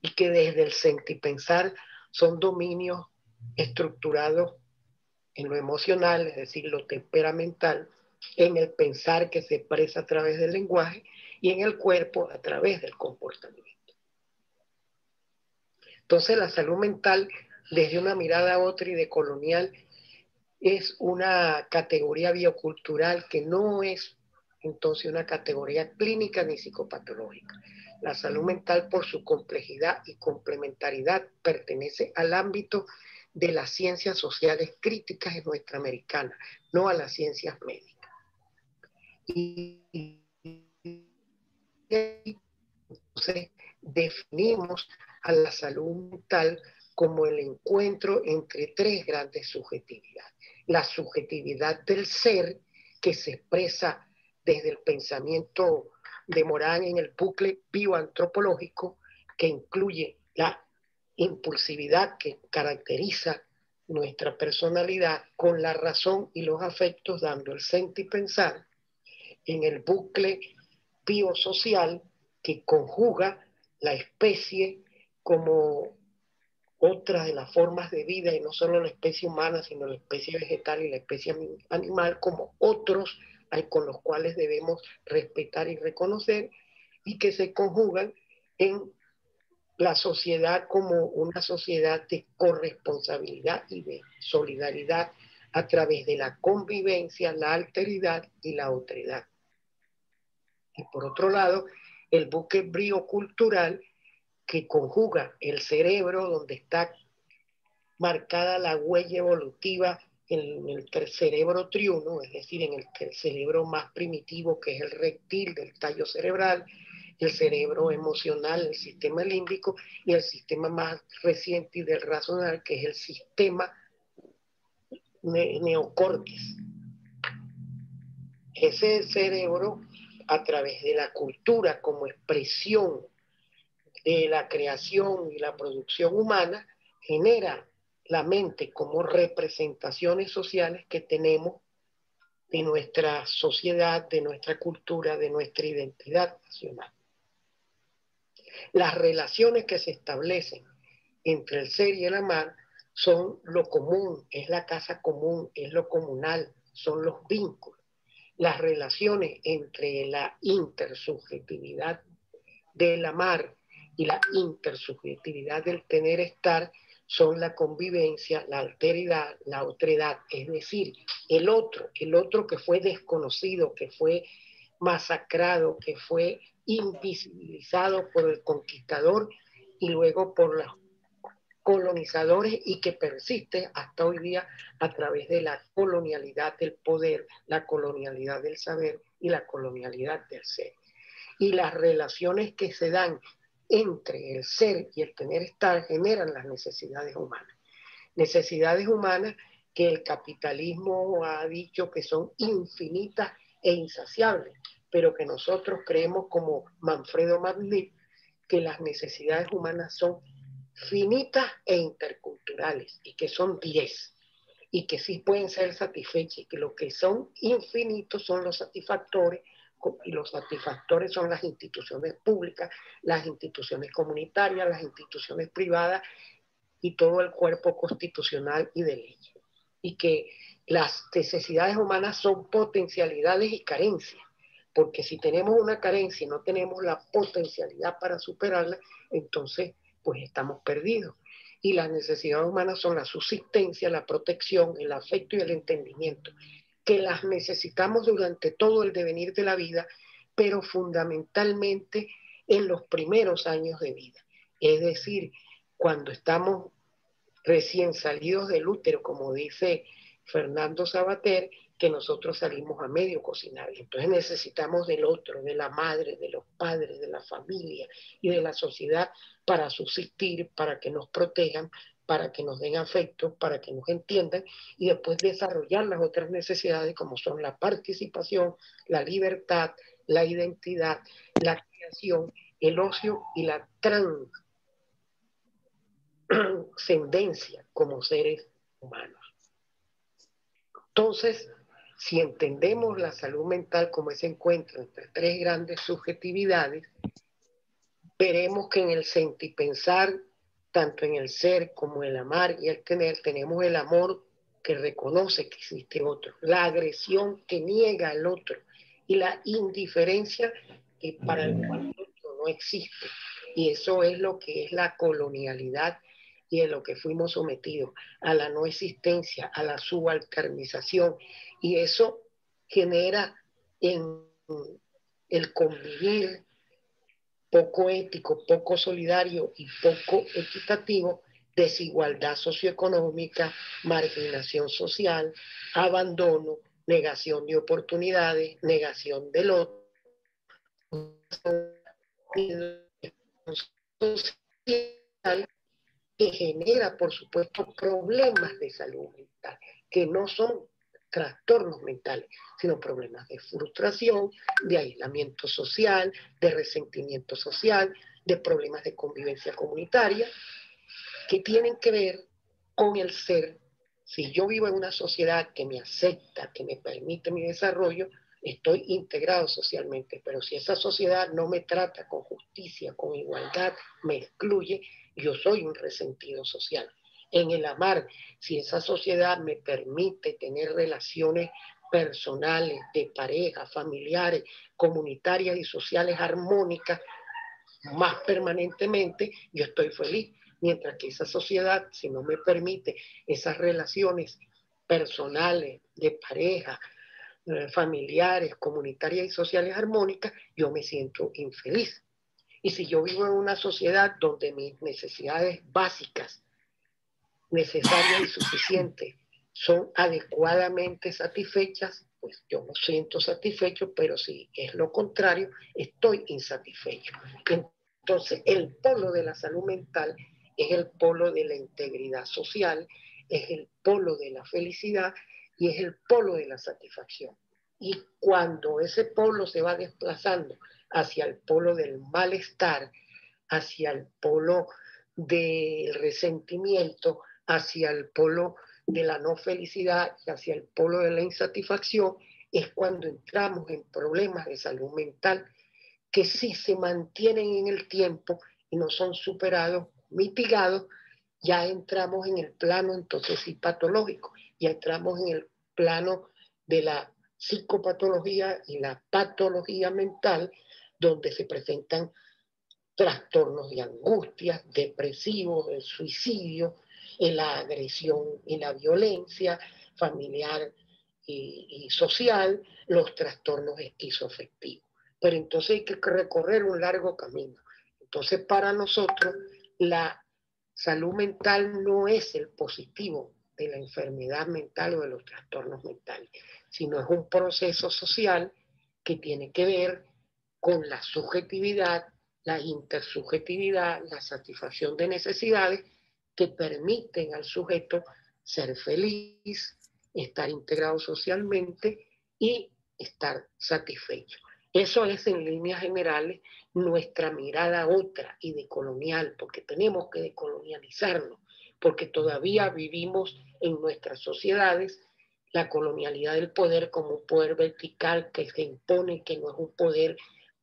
y que desde el sentipensar son dominios estructurados en lo emocional, es decir, lo temperamental, en el pensar que se expresa a través del lenguaje y en el cuerpo a través del comportamiento. Entonces la salud mental, desde una mirada otra y decolonial, es una categoría biocultural que no es entonces una categoría clínica ni psicopatológica. La salud mental, por su complejidad y complementariedad, pertenece al ámbito de las ciencias sociales críticas en nuestra americana, no a las ciencias médicas. Y entonces definimos a la salud mental como el encuentro entre tres grandes subjetividades. La subjetividad del ser, que se expresa desde el pensamiento de Morán en el bucle bioantropológico, que incluye la impulsividad que caracteriza nuestra personalidad con la razón y los afectos, dando el sentipensar, en el bucle biosocial, que conjuga la especie como otra de las formas de vida, y no solo la especie humana, sino la especie vegetal y la especie animal, como otros con los cuales debemos respetar y reconocer, y que se conjugan en la sociedad como una sociedad de corresponsabilidad y de solidaridad a través de la convivencia, la alteridad y la otredad. Y por otro lado, el buque biocultural, que conjuga el cerebro, donde está marcada la huella evolutiva en el cerebro triuno, es decir, en el cerebro más primitivo, que es el reptil del tallo cerebral, el cerebro emocional, el sistema límbico, y el sistema más reciente y del racional, que es el sistema neocortes. Ese cerebro, a través de la cultura como expresión de la creación y la producción humana, genera la mente como representaciones sociales que tenemos de nuestra sociedad, de nuestra cultura, de nuestra identidad nacional. Las relaciones que se establecen entre el ser y el amar son lo común, es la casa común, es lo comunal, son los vínculos. Las relaciones entre la intersubjetividad del amar y la intersubjetividad del tener estar son la convivencia, la alteridad, la otredad, es decir, el otro que fue desconocido, que fue masacrado, que fue invisibilizado por el conquistador y luego por los colonizadores, y que persiste hasta hoy día a través de la colonialidad del poder, la colonialidad del saber y la colonialidad del ser. Y las relaciones que se dan entre el ser y el tener estar generan las necesidades humanas. Necesidades humanas que el capitalismo ha dicho que son infinitas e insaciables, pero que nosotros creemos, como Manfredo Magnit, que las necesidades humanas son finitas e interculturales, y que son 10, y que sí pueden ser satisfechas, y que lo que son infinitos son los satisfactores, y los satisfactores son las instituciones públicas, las instituciones comunitarias, las instituciones privadas y todo el cuerpo constitucional y de ley. Y que las necesidades humanas son potencialidades y carencias, porque si tenemos una carencia y no tenemos la potencialidad para superarla, entonces pues estamos perdidos. Y las necesidades humanas son la subsistencia, la protección, el afecto y el entendimiento. que las necesitamos durante todo el devenir de la vida, pero fundamentalmente en los primeros años de vida. Es decir, cuando estamos recién salidos del útero, como dice Fernando Sabater, que nosotros salimos a medio cocinar. Entonces necesitamos del otro, de la madre, de los padres, de la familia y de la sociedad para subsistir, para que nos protejan, para que nos den afecto, para que nos entiendan y después desarrollar las otras necesidades como son la participación, la libertad, la identidad, la creación, el ocio y la trascendencia como seres humanos. Entonces, si entendemos la salud mental como ese encuentro entre tres grandes subjetividades, veremos que en el sentir pensar, tanto en el ser como el amar y el tener, tenemos el amor que reconoce que existe otro, la agresión que niega al otro y la indiferencia que para el cual el otro no existe. Y eso es lo que es la colonialidad y en lo que fuimos sometidos, a la no existencia, a la subalternización. Y eso genera en el convivir poco ético, poco solidario y poco equitativo, desigualdad socioeconómica, marginación social, abandono, negación de oportunidades, negación del otro, social, que genera, por supuesto, problemas de salud mental, que no son trastornos mentales, sino problemas de frustración, de aislamiento social, de resentimiento social, de problemas de convivencia comunitaria, que tienen que ver con el ser. Si yo vivo en una sociedad que me acepta, que me permite mi desarrollo, estoy integrado socialmente, pero si esa sociedad no me trata con justicia, con igualdad, me excluye, yo soy un resentido social. En el amar, si esa sociedad me permite tener relaciones personales, de pareja, familiares, comunitarias y sociales armónicas más permanentemente, yo estoy feliz. Mientras que esa sociedad, si no me permite esas relaciones personales, de pareja, familiares, comunitarias y sociales armónicas, yo me siento infeliz. Y si yo vivo en una sociedad donde mis necesidades básicas, necesarias y suficientes, son adecuadamente satisfechas, pues yo me siento satisfecho, pero si es lo contrario, estoy insatisfecho. Entonces, el polo de la salud mental es el polo de la integridad social, es el polo de la felicidad y es el polo de la satisfacción. Y cuando ese polo se va desplazando hacia el polo del malestar, hacia el polo del resentimiento, hacia el polo de la no felicidad y hacia el polo de la insatisfacción, es cuando entramos en problemas de salud mental que sí se mantienen en el tiempo y no son superados, mitigados. Ya entramos en el plano entonces sí patológico, ya entramos en el plano de la psicopatología y la patología mental, donde se presentan trastornos de angustia, depresivos, el suicidio, la agresión y la violencia familiar y social, los trastornos esquizoafectivos. Pero entonces hay que recorrer un largo camino. Entonces para nosotros la salud mental no es el positivo de la enfermedad mental o de los trastornos mentales, sino es un proceso social que tiene que ver con la subjetividad, la intersubjetividad, la satisfacción de necesidades que permiten al sujeto ser feliz, estar integrado socialmente y estar satisfecho. Eso es en líneas generales nuestra mirada otra y decolonial, porque tenemos que decolonializarnos, porque todavía vivimos en nuestras sociedades la colonialidad del poder como un poder vertical que se impone, que no es un poder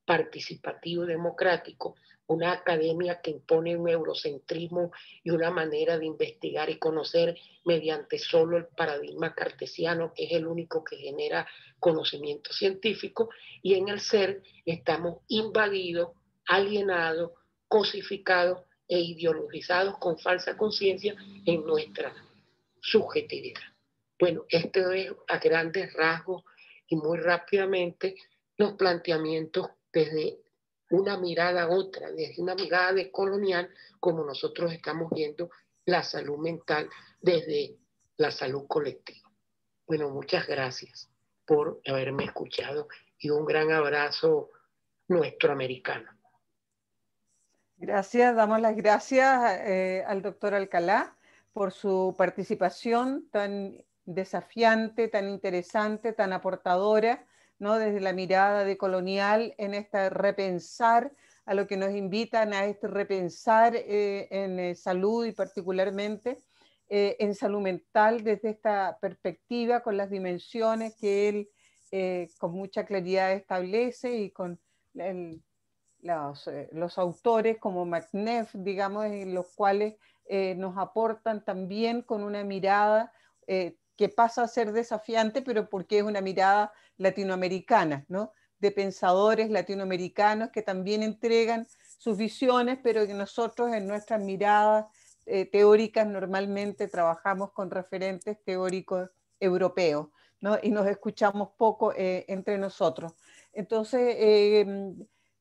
participativo y democrático, una academia que impone un eurocentrismo y una manera de investigar y conocer mediante solo el paradigma cartesiano, que es el único que genera conocimiento científico, y en el ser estamos invadidos, alienados, cosificados e ideologizados con falsa conciencia en nuestra subjetividad. Bueno, esto es a grandes rasgos y muy rápidamente los planteamientos desde una mirada a otra, desde una mirada decolonial, como nosotros estamos viendo la salud mental desde la salud colectiva. Bueno, muchas gracias por haberme escuchado y un gran abrazo nuestro americano. Gracias, damos las gracias al doctor Alcalá por su participación tan desafiante, tan interesante, tan aportadora, ¿no? Desde la mirada decolonial en este repensar, a lo que nos invitan a este repensar en salud y particularmente en salud mental desde esta perspectiva, con las dimensiones que él con mucha claridad establece y con los autores como McNeff, digamos, en los cuales nos aportan también con una mirada que pasa a ser desafiante, pero porque es una mirada latinoamericana, ¿no? De pensadores latinoamericanos que también entregan sus visiones, pero que nosotros en nuestras miradas teóricas normalmente trabajamos con referentes teóricos europeos, ¿no? Y nos escuchamos poco entre nosotros. Entonces,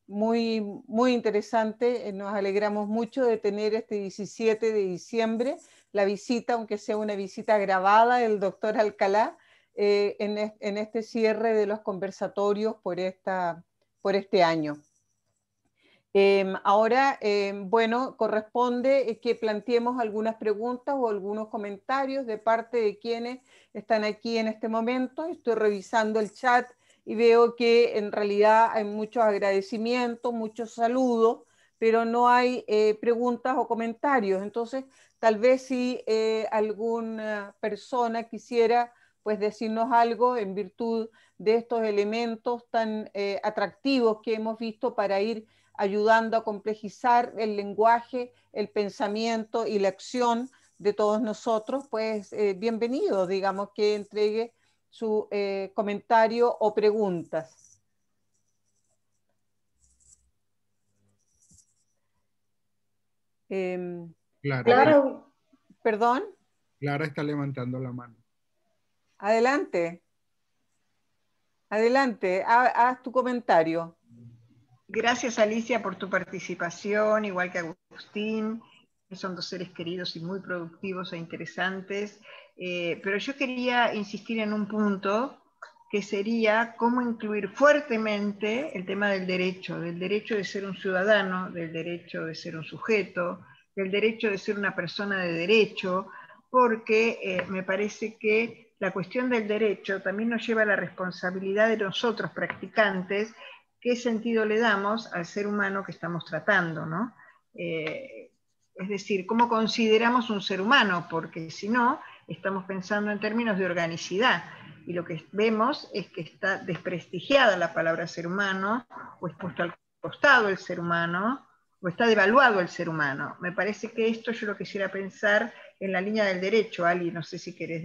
muy, muy interesante, nos alegramos mucho de tener este 17 de diciembre la visita, aunque sea una visita grabada del doctor Alcalá, en este cierre de los conversatorios por este año. Ahora, bueno, corresponde que planteemos algunas preguntas o algunos comentarios de parte de quienes están aquí en este momento. Estoy revisando el chat y veo que en realidad hay muchos agradecimientos, muchos saludos, pero no hay preguntas o comentarios. Entonces, tal vez si alguna persona quisiera pues decirnos algo en virtud de estos elementos tan atractivos que hemos visto para ir ayudando a complejizar el lenguaje, el pensamiento y la acción de todos nosotros, pues bienvenido, digamos, que entregue su comentario o preguntas. Clara. ¿Perdón? Clara está levantando la mano. Adelante. Adelante, haz tu comentario. Gracias, Alicia, por tu participación, igual que Agustín. Son dos seres queridos y muy productivos e interesantes. Pero yo quería insistir en un punto que sería cómo incluir fuertemente el tema del derecho de ser un ciudadano, del derecho de ser un sujeto, del derecho de ser una persona de derecho, porque me parece que la cuestión del derecho también nos lleva a la responsabilidad de nosotros practicantes, qué sentido le damos al ser humano que estamos tratando, ¿no? Es decir, cómo consideramos un ser humano, porque si no, estamos pensando en términos de organicidad, y lo que vemos es que está desprestigiada la palabra ser humano, o es puesto al costado el ser humano, o está devaluado el ser humano. Me parece que esto yo lo quisiera pensar en la línea del derecho. Ali, no sé si querés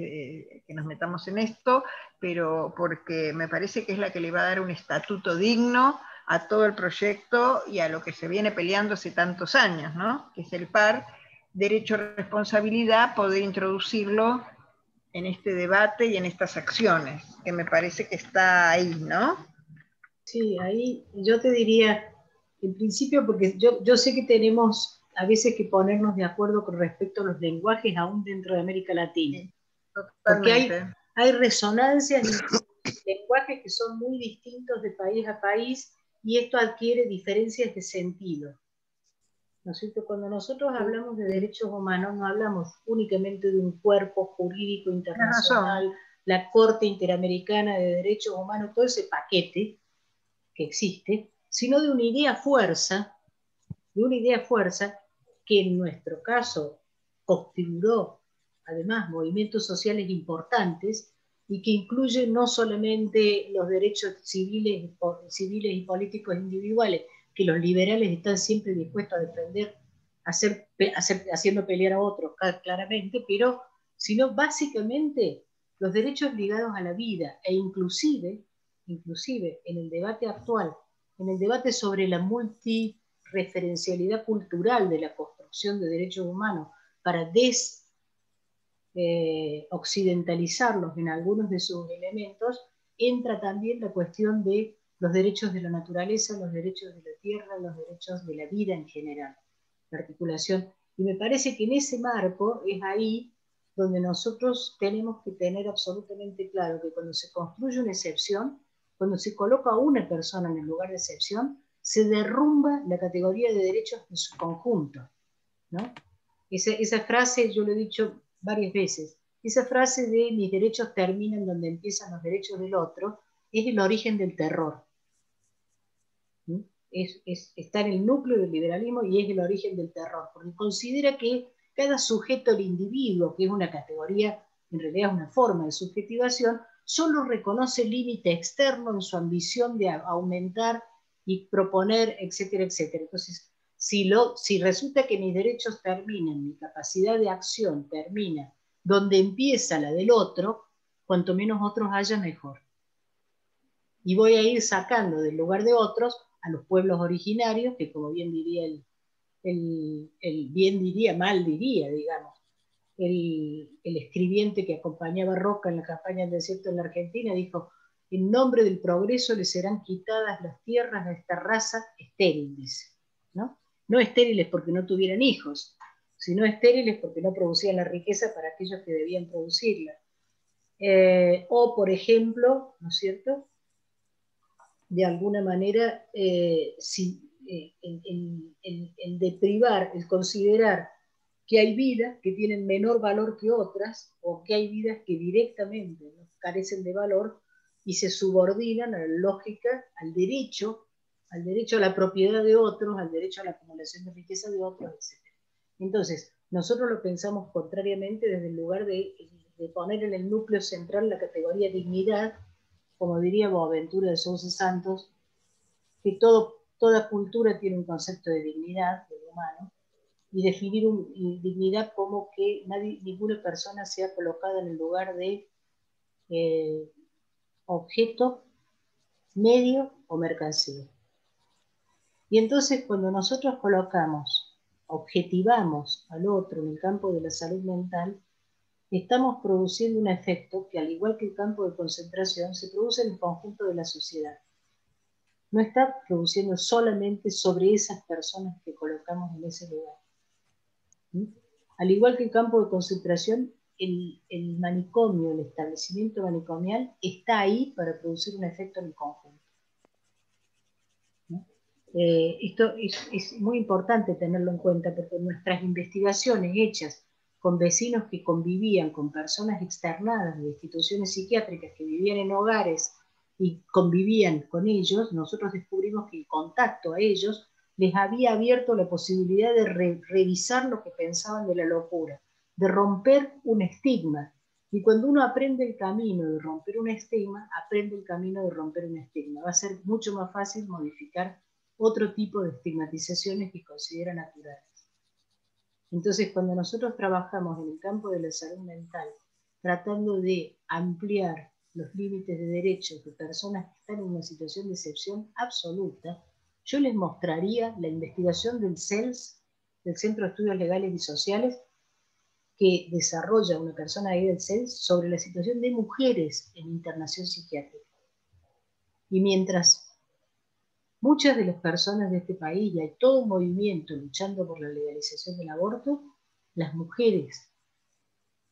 que nos metamos en esto, pero porque me parece que es la que le va a dar un estatuto digno a todo el proyecto y a lo que se viene peleando hace tantos años, ¿no? Que es el par, derecho-responsabilidad, poder introducirlo en este debate y en estas acciones, que me parece que está ahí, ¿no? Sí, ahí yo te diría, en principio, porque yo sé que tenemos a veces que ponernos de acuerdo con respecto a los lenguajes aún dentro de América Latina. Sí, porque hay resonancias en lenguajes que son muy distintos de país a país y esto adquiere diferencias de sentido. ¿No es cierto? Cuando nosotros hablamos de derechos humanos, no hablamos únicamente de un cuerpo jurídico internacional, la Corte Interamericana de Derechos Humanos, todo ese paquete que existe, sino de una idea fuerza que en nuestro caso configuró además movimientos sociales importantes y que incluye no solamente los derechos civiles y políticos individuales, que los liberales están siempre dispuestos a defender, haciendo pelear a otros claramente, pero sino básicamente los derechos ligados a la vida e inclusive en el debate actual, en el debate sobre la multireferencialidad cultural de la construcción de derechos humanos para occidentalizarlos en algunos de sus elementos, entra también la cuestión de los derechos de la naturaleza, los derechos de la tierra, los derechos de la vida en general, la articulación. Y me parece que en ese marco es ahí donde nosotros tenemos que tener absolutamente claro que cuando se construye una excepción, cuando se coloca a una persona en el lugar de excepción, se derrumba la categoría de derechos en su conjunto, ¿no? Esa frase yo lo he dicho varias veces, esa frase de mis derechos terminan donde empiezan los derechos del otro, es el origen del terror. ¿Sí? Está en el núcleo del liberalismo y es el origen del terror, porque considera que cada sujeto, el individuo, que es una categoría, en realidad es una forma de subjetivación, solo reconoce el límite externo en su ambición de aumentar y proponer, etcétera, etcétera. Entonces, si resulta que mis derechos terminan, mi capacidad de acción termina donde empieza la del otro, cuanto menos otros haya, mejor. Y voy a ir sacando del lugar de otros a los pueblos originarios, que como bien diría mal diría, digamos, el escribiente que acompañaba a Roca en la campaña del desierto en la Argentina, dijo: en nombre del progreso le serán quitadas las tierras a esta raza estéril, dice, ¿no? No estériles porque no tuvieran hijos, sino estériles porque no producían la riqueza para aquellos que debían producirla. O, por ejemplo, ¿no es cierto?, de alguna manera, el deprivar, el considerar que hay vidas que tienen menor valor que otras, o que hay vidas que directamente, ¿no?, carecen de valor y se subordinan a la lógica, al derecho a la propiedad de otros, al derecho a la acumulación de riqueza de otros, etc. Entonces, nosotros lo pensamos contrariamente desde el lugar de poner en el núcleo central la categoría dignidad, como diría Boaventura de Sousa Santos, que toda cultura tiene un concepto de dignidad del humano, y definir dignidad como que ninguna persona sea colocada en el lugar de objeto, medio o mercancía. Y entonces cuando nosotros objetivamos al otro en el campo de la salud mental, estamos produciendo un efecto que, al igual que el campo de concentración, se produce en el conjunto de la sociedad. No está produciendo solamente sobre esas personas que colocamos en ese lugar. ¿Sí? Al igual que el campo de concentración, el manicomio, el establecimiento manicomial, está ahí para producir un efecto en el conjunto. ¿No? Esto es muy importante tenerlo en cuenta, porque nuestras investigaciones hechas con vecinos que convivían con personas externadas de instituciones psiquiátricas que vivían en hogares y convivían con ellos, nosotros descubrimos que el contacto a ellos les había abierto la posibilidad de revisar lo que pensaban de la locura, de romper un estigma. Y cuando uno aprende el camino de romper un estigma, aprende el camino de romper un estigma. Va a ser mucho más fácil modificar otro tipo de estigmatizaciones que considera naturales. Entonces, cuando nosotros trabajamos en el campo de la salud mental, tratando de ampliar los límites de derechos de personas que están en una situación de excepción absoluta, yo les mostraría la investigación del CELS, del Centro de Estudios Legales y Sociales, que desarrolla una persona ahí del CELS sobre la situación de mujeres en internación psiquiátrica. Y mientras muchas de las personas de este país, y hay todo un movimiento luchando por la legalización del aborto, las mujeres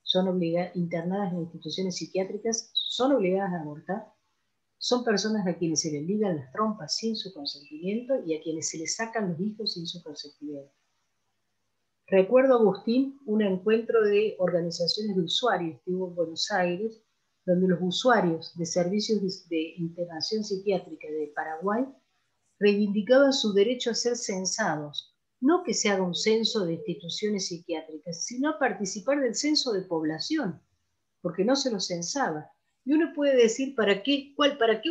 son internadas en instituciones psiquiátricas, son obligadas a abortar, son personas a quienes se les ligan las trompas sin su consentimiento y a quienes se les sacan los hijos sin su consentimiento. Recuerdo, Agustín, un encuentro de organizaciones de usuarios que hubo en Buenos Aires, donde los usuarios de servicios de internación psiquiátrica de Paraguay reivindicaban su derecho a ser censados, no que se haga un censo de instituciones psiquiátricas, sino a participar del censo de población, porque no se los censaba. Y uno puede decir, ¿para qué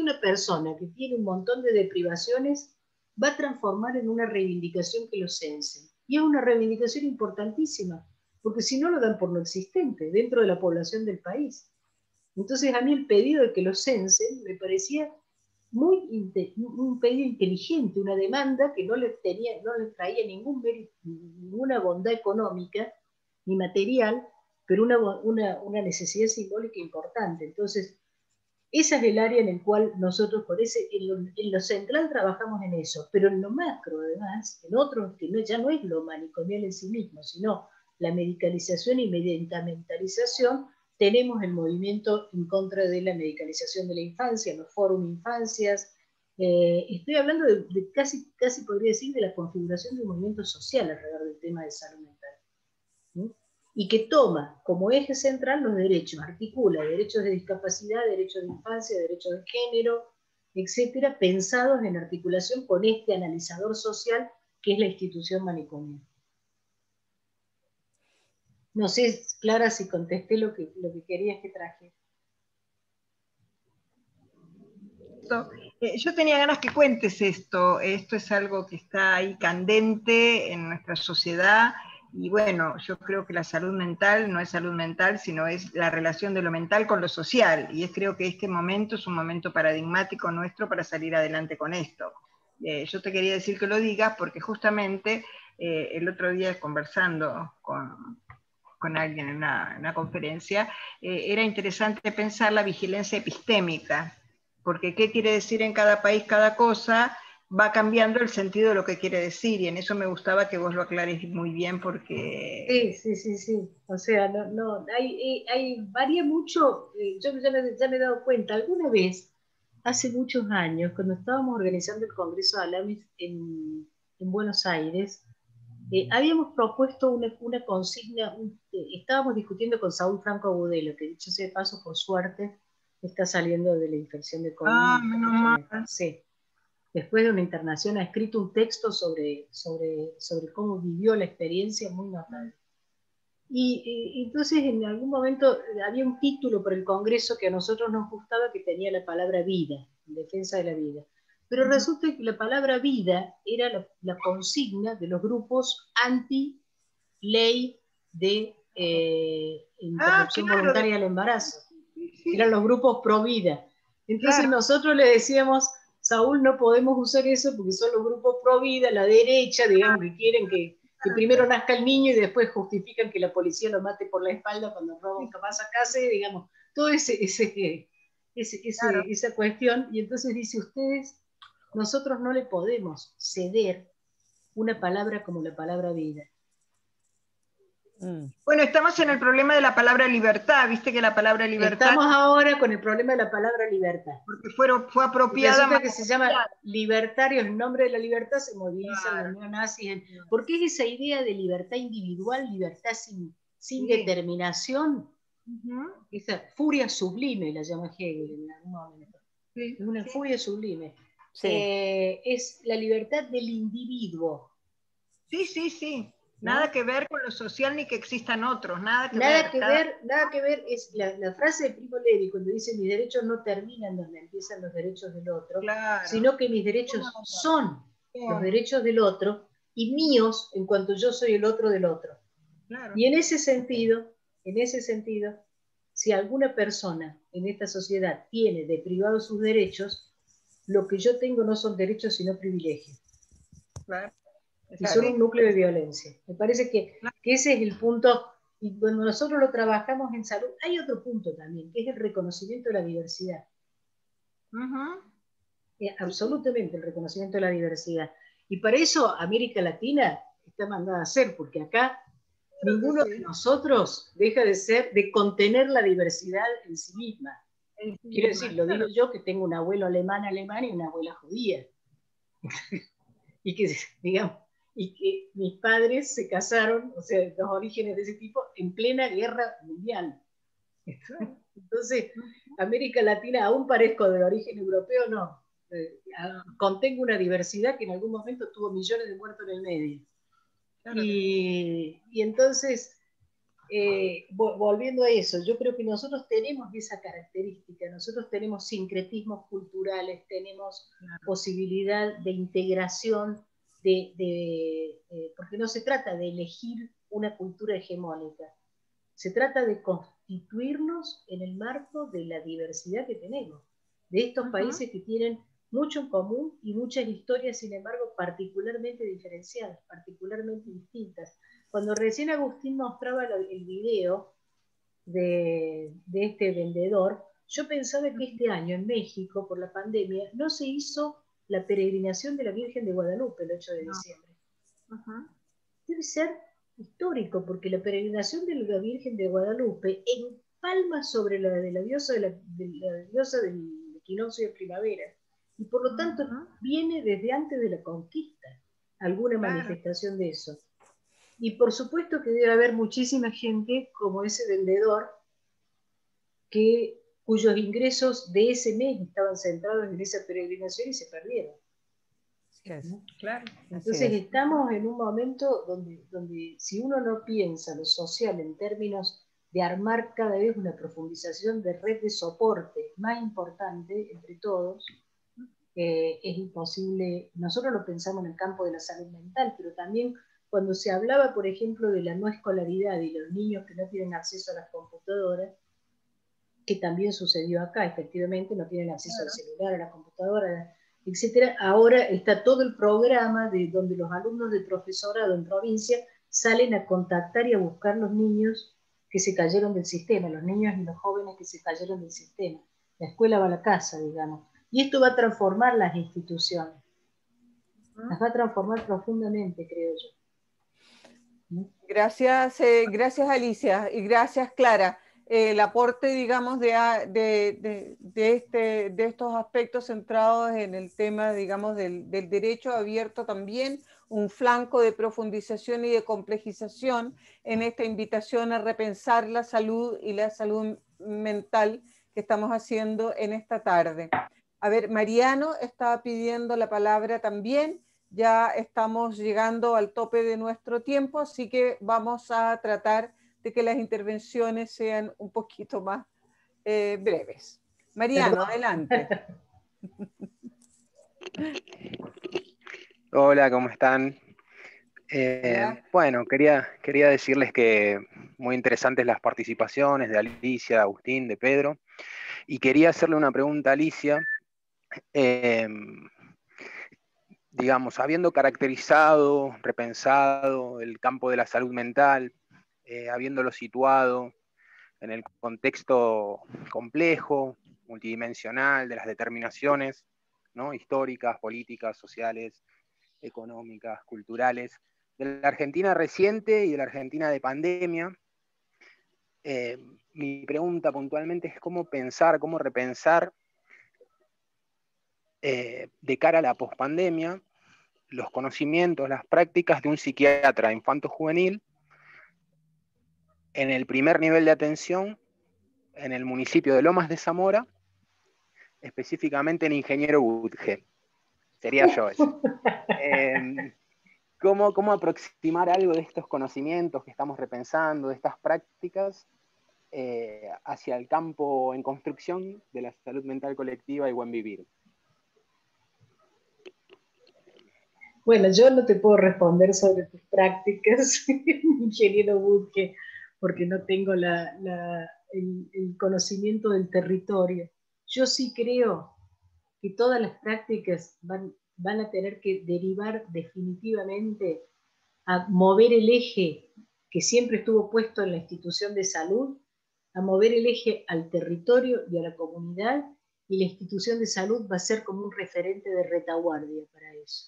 una persona que tiene un montón de deprivaciones va a transformar en una reivindicación que lo censen? Y es una reivindicación importantísima, porque si no lo dan por no existente dentro de la población del país. Entonces a mí el pedido de que lo censen me parecía un pedido inteligente, una demanda que no les traía ninguna bondad económica ni material, pero una necesidad simbólica importante. Entonces, esa es el área en el cual nosotros, en lo central trabajamos en eso, pero en lo macro, además, en otros, que ya no es lo manicomial en sí mismo, sino la medicalización y medicamentalización, tenemos el movimiento en contra de la medicalización de la infancia, los fórum infancias. Estoy hablando de casi podría decir, de la configuración de un movimiento social alrededor del tema de salud mental. ¿Sí? Y que toma como eje central los derechos, articula derechos de discapacidad, derechos de infancia, derechos de género, etcétera, pensados en articulación con este analizador social que es la institución manicomial. No sé, Clara, si contesté lo que querías que trajera. Yo tenía ganas que cuentes esto. Esto es algo que está ahí candente en nuestra sociedad. Y bueno, yo creo que la salud mental no es salud mental, sino es la relación de lo mental con lo social. Y creo que este momento es un momento paradigmático nuestro para salir adelante con esto. Yo te quería decir que lo digas porque justamente el otro día conversando con alguien en una conferencia, era interesante pensar la vigilancia epistémica, porque qué quiere decir en cada país cada cosa, va cambiando el sentido de lo que quiere decir, y en eso me gustaba que vos lo aclares muy bien, porque... Sí. O sea, varía mucho. Yo ya me he dado cuenta, alguna vez, hace muchos años, cuando estábamos organizando el Congreso de Alamis en Buenos Aires, habíamos propuesto una consigna, estábamos discutiendo con Saúl Franco Agudelo, que dicho sea de paso, por suerte, está saliendo de la infección de COVID. Menos mal. Sí. Después de una internación ha escrito un texto sobre cómo vivió la experiencia, muy notable. Y entonces en algún momento había un título para el Congreso que a nosotros nos gustaba, que tenía la palabra vida, en defensa de la vida. Pero resulta que la palabra vida era la consigna de los grupos anti-ley de interrupción voluntaria del embarazo. Eran los grupos pro vida. Entonces nosotros le decíamos, Saúl, no podemos usar eso porque son los grupos pro vida, la derecha, digamos, que quieren que primero nazca el niño y después justifican que la policía lo mate por la espalda cuando roban capaz a casa, digamos, todo esa cuestión. Y entonces dice, nosotros no le podemos ceder una palabra como la palabra vida. Bueno, estamos en el problema de la palabra libertad, viste que la palabra libertad... Estamos ahora con el problema de la palabra libertad. Porque fue apropiada... Resulta que se llama libertarios, en nombre de la libertad se movilizan los neonazis. Porque es esa idea de libertad individual, libertad sin determinación, esa furia sublime, la llama Hegel en algún momento. Es una furia sublime. Es la libertad del individuo. Sí. Nada que ver con lo social ni que existan otros, nada que ver, es la frase de Primo Levi cuando dice mis derechos no terminan donde empiezan los derechos del otro, sino que mis derechos son los derechos del otro y míos en cuanto yo soy el otro del otro. Y en ese sentido, si alguna persona en esta sociedad tiene deprivados sus derechos, lo que yo tengo no son derechos sino privilegios. Y son un núcleo de violencia. Me parece que ese es el punto, y cuando nosotros lo trabajamos en salud, hay otro punto también, que es el reconocimiento de la diversidad. Absolutamente el reconocimiento de la diversidad. Y para eso América Latina está mandada a hacer, porque acá ninguno de nosotros deja de contener la diversidad en sí misma. Quiero decir, lo digo yo que tengo un abuelo alemán y una abuela judía. Y que, digamos, y que mis padres se casaron, o sea, dos orígenes de ese tipo, en plena guerra mundial. Entonces, América Latina, aún parezco de origen europeo, no. Contengo una diversidad que en algún momento tuvo millones de muertos en el medio. Y entonces, volviendo a eso, yo creo que nosotros tenemos esa característica, nosotros tenemos sincretismos culturales, tenemos posibilidad de integración, porque no se trata de elegir una cultura hegemónica, se trata de constituirnos en el marco de la diversidad que tenemos, de estos países que tienen mucho en común y muchas historias, sin embargo, particularmente diferenciadas, particularmente distintas. Cuando recién Agustín mostraba el video de este vendedor, yo pensaba que este año en México, por la pandemia, no se hizo la peregrinación de la Virgen de Guadalupe el 8 de diciembre. Debe ser histórico, porque la peregrinación de la Virgen de Guadalupe empalma sobre la de la diosa, de la diosa del equinoccio de primavera, y por lo tanto viene desde antes de la conquista, alguna manifestación de eso. Y por supuesto que debe haber muchísima gente como ese vendedor cuyos ingresos de ese mes estaban centrados en esa peregrinación y se perdieron. ¿No? Claro. Entonces estamos en un momento donde si uno no piensa lo social en términos de armar cada vez una profundización de red de soporte más importante entre todos, es imposible. Nosotros lo pensamos en el campo de la salud mental, pero también cuando se hablaba, por ejemplo, de la no escolaridad y los niños que no tienen acceso a las computadoras, que también sucedió acá, efectivamente, no tienen acceso al celular, a la computadora, etcétera. Ahora está todo el programa de donde los alumnos de profesorado en provincia salen a contactar y a buscar los niños que se cayeron del sistema, los niños y los jóvenes que se cayeron del sistema. La escuela va a la casa, digamos. Y esto va a transformar las instituciones. Las va a transformar profundamente, creo yo. Gracias, gracias Alicia y gracias Clara. El aporte, digamos, de estos aspectos centrados en el tema, digamos, del derecho abierto también un flanco de profundización y de complejización en esta invitación a repensar la salud y la salud mental que estamos haciendo en esta tarde. A ver, Mariano estaba pidiendo la palabra también. Ya estamos llegando al tope de nuestro tiempo, así que vamos a tratar de que las intervenciones sean un poquito más breves. Mariano, adelante. Hola, ¿cómo están? Bueno, quería decirles que muy interesantes las participaciones de Alicia, de Agustín, de Pedro, y quería hacerle una pregunta a Alicia. Digamos, habiendo caracterizado, repensado el campo de la salud mental, habiéndolo situado en el contexto complejo, multidimensional de las determinaciones, ¿no?, históricas, políticas, sociales, económicas, culturales, de la Argentina reciente y de la Argentina de pandemia, mi pregunta puntualmente es cómo pensar, cómo repensar de cara a la pospandemia los conocimientos, las prácticas de un psiquiatra infanto-juvenil en el primer nivel de atención en el municipio de Lomas de Zamora, específicamente en Ingeniero Budge. Sería yo ese. ¿Cómo aproximar algo de estos conocimientos que estamos repensando, de estas prácticas, hacia el campo en construcción de la salud mental colectiva y buen vivir? Bueno, yo no te puedo responder sobre tus prácticas, ingeniero Budge, porque no tengo el conocimiento del territorio. Yo sí creo que todas las prácticas van a tener que derivar definitivamente a mover el eje que siempre estuvo puesto en la institución de salud, a mover el eje al territorio y a la comunidad, y la institución de salud va a ser como un referente de retaguardia para eso.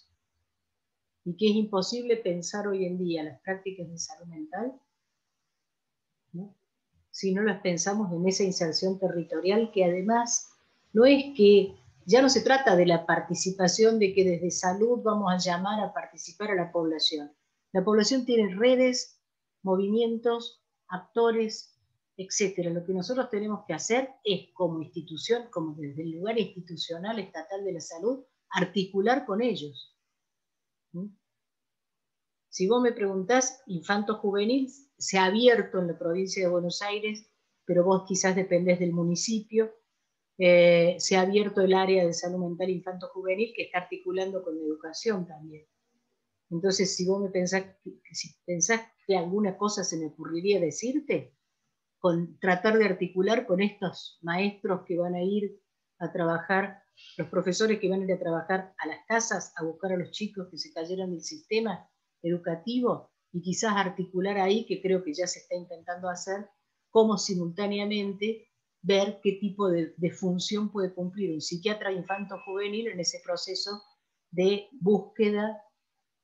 Y que es imposible pensar hoy en día las prácticas de salud mental, ¿no?, si no las pensamos en esa inserción territorial, que además no es que, ya no se trata de la participación, de que desde salud vamos a llamar a participar a la población. La población tiene redes, movimientos, actores, etc. Lo que nosotros tenemos que hacer es, como institución, como desde el lugar institucional estatal de la salud, articular con ellos. Si vos me preguntás, Infanto Juvenil se ha abierto en la provincia de Buenos Aires, pero vos quizás dependés del municipio. Se ha abierto el área de salud mental Infanto Juvenil, que está articulando con la educación también. Entonces, si vos me pensás que alguna cosa se me ocurriría decirte, con tratar de articular con estos maestros que van a ir a trabajar, los profesores que van a ir a trabajar a las casas, a buscar a los chicos que se cayeron del sistema educativo, y quizás articular ahí, que creo que ya se está intentando hacer, como simultáneamente ver qué tipo de función puede cumplir un psiquiatra infanto-juvenil en ese proceso de búsqueda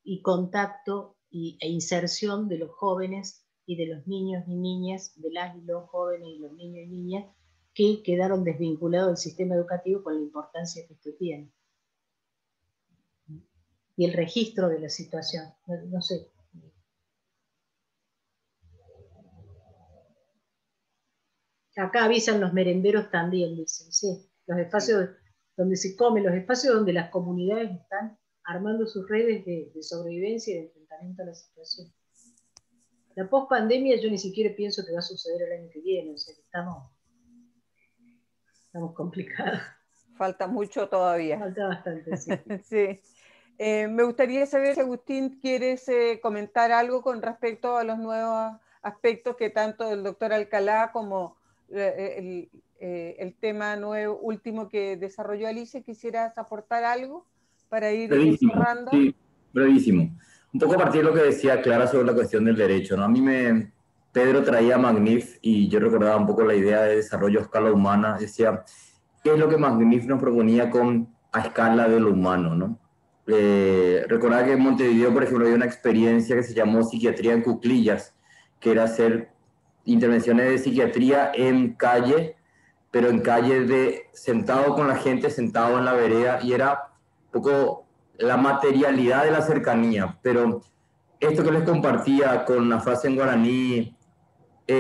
y contacto e inserción de los jóvenes y de los niños y niñas, de las y los jóvenes y los niños y niñas que quedaron desvinculados del sistema educativo con la importancia que esto tiene. Y el registro de la situación, no sé. Acá avisan los merenderos también, dicen, sí, los espacios donde se come, los espacios donde las comunidades están armando sus redes de sobrevivencia y de enfrentamiento a la situación. La post-pandemia yo ni siquiera pienso que va a suceder el año que viene, o sea que estamos complicados. Falta mucho todavía. Falta bastante, sí. Sí. Me gustaría saber si Agustín quieres comentar algo con respecto a los nuevos aspectos que tanto el doctor Alcalá como el tema nuevo último que desarrolló Alicia. ¿Quisieras aportar algo para ir cerrando? Sí, brevísimo. Un poco a partir de lo que decía Clara sobre la cuestión del derecho, ¿no? Pedro traía Magnif y yo recordaba un poco la idea de desarrollo a escala humana. Decía, ¿qué es lo que Magnif nos proponía a escala de lo humano, ¿no? Recordaba que en Montevideo, por ejemplo, había una experiencia que se llamó psiquiatría en cuclillas, que era hacer intervenciones de psiquiatría en calle, pero en calle sentado con la gente, sentado en la vereda, y era un poco la materialidad de la cercanía. Pero esto que les compartía con la frase en guaraní,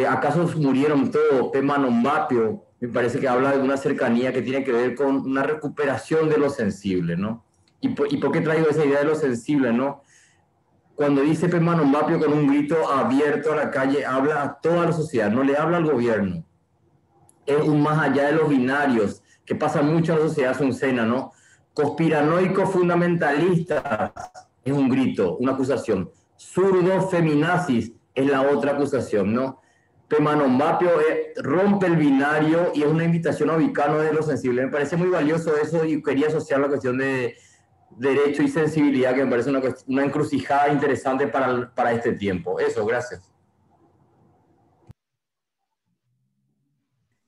¿acaso murieron todos? Pemanombapio, me parece que habla de una cercanía que tiene que ver con una recuperación de lo sensible, ¿no? ¿Y por qué traigo esa idea de lo sensible, no? Cuando dice Pemanombapio con un grito abierto a la calle, habla a toda la sociedad, no le habla al gobierno. Es un más allá de los binarios, que pasa mucho en la sociedad suncena, ¿no? Conspiranoico fundamentalista es un grito, una acusación. Zurdo feminazis es la otra acusación, ¿no? Pemanombapio rompe el binario y es una invitación a ubicarnos de lo sensible. Me parece muy valioso eso y quería asociar la cuestión de derecho y sensibilidad, que me parece una encrucijada interesante para este tiempo. Eso, gracias.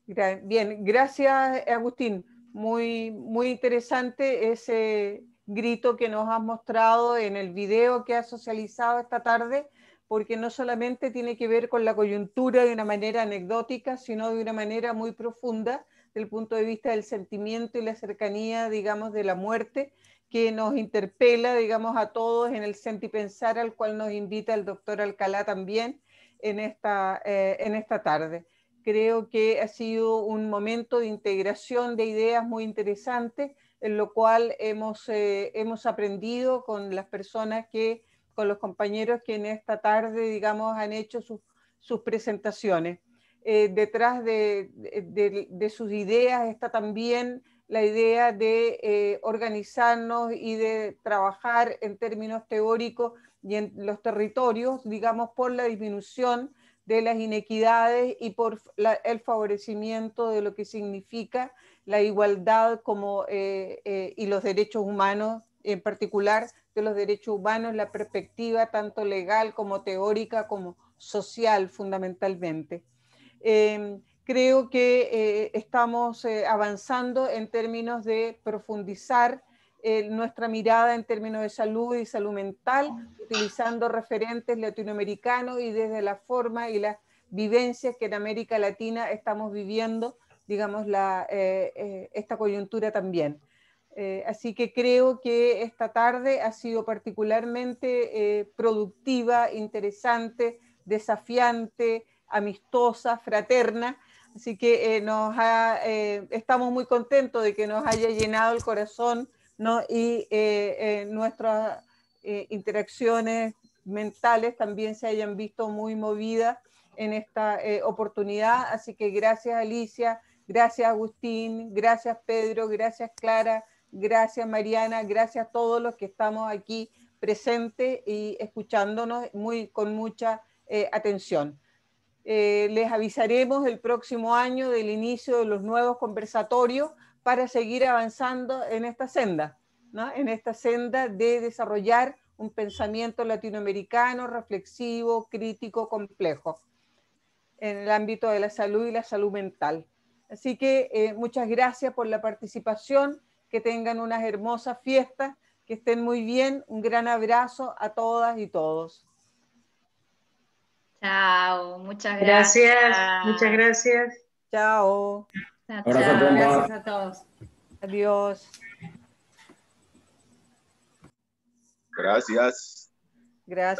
Bien, gracias Agustín. Muy, muy interesante ese grito que nos has mostrado en el video que has socializado esta tarde, porque no solamente tiene que ver con la coyuntura de una manera anecdótica, sino de una manera muy profunda, desde el punto de vista del sentimiento y la cercanía, digamos, de la muerte, que nos interpela, digamos, a todos en el sentipensar al cual nos invita el doctor Alcalá también en esta tarde. Creo que ha sido un momento de integración de ideas muy interesante, en lo cual hemos aprendido con las personas con los compañeros que en esta tarde, digamos, han hecho sus presentaciones. Detrás de sus ideas está también la idea de organizarnos y de trabajar en términos teóricos y en los territorios, digamos, por la disminución de las inequidades y por el favorecimiento de lo que significa la igualdad y los derechos humanos, en particular de los derechos humanos, la perspectiva tanto legal como teórica como social fundamentalmente. Creo que estamos avanzando en términos de profundizar nuestra mirada en términos de salud y salud mental, utilizando referentes latinoamericanos y desde la forma y las vivencias que en América Latina estamos viviendo, digamos, esta coyuntura también. Así que creo que esta tarde ha sido particularmente productiva, interesante, desafiante, amistosa, fraterna. Así que estamos muy contentos de que nos haya llenado el corazón, ¿no? Y nuestras interacciones mentales también se hayan visto muy movidas en esta oportunidad. Así que gracias Alicia, gracias Agustín, gracias Pedro, gracias Clara, gracias Mariana, gracias a todos los que estamos aquí presentes y escuchándonos con mucha atención. Les avisaremos el próximo año del inicio de los nuevos conversatorios para seguir avanzando en esta senda, ¿no? En esta senda de desarrollar un pensamiento latinoamericano, reflexivo, crítico, complejo. en el ámbito de la salud y la salud mental. Así que muchas gracias por la participación, que tengan unas hermosas fiestas, que estén muy bien, un gran abrazo a todas y todos. Chao, muchas Gracias, gracias. muchas gracias. Chao. Chao, Abrazo, chao. compa. Gracias a todos. Adiós. Gracias. Gracias.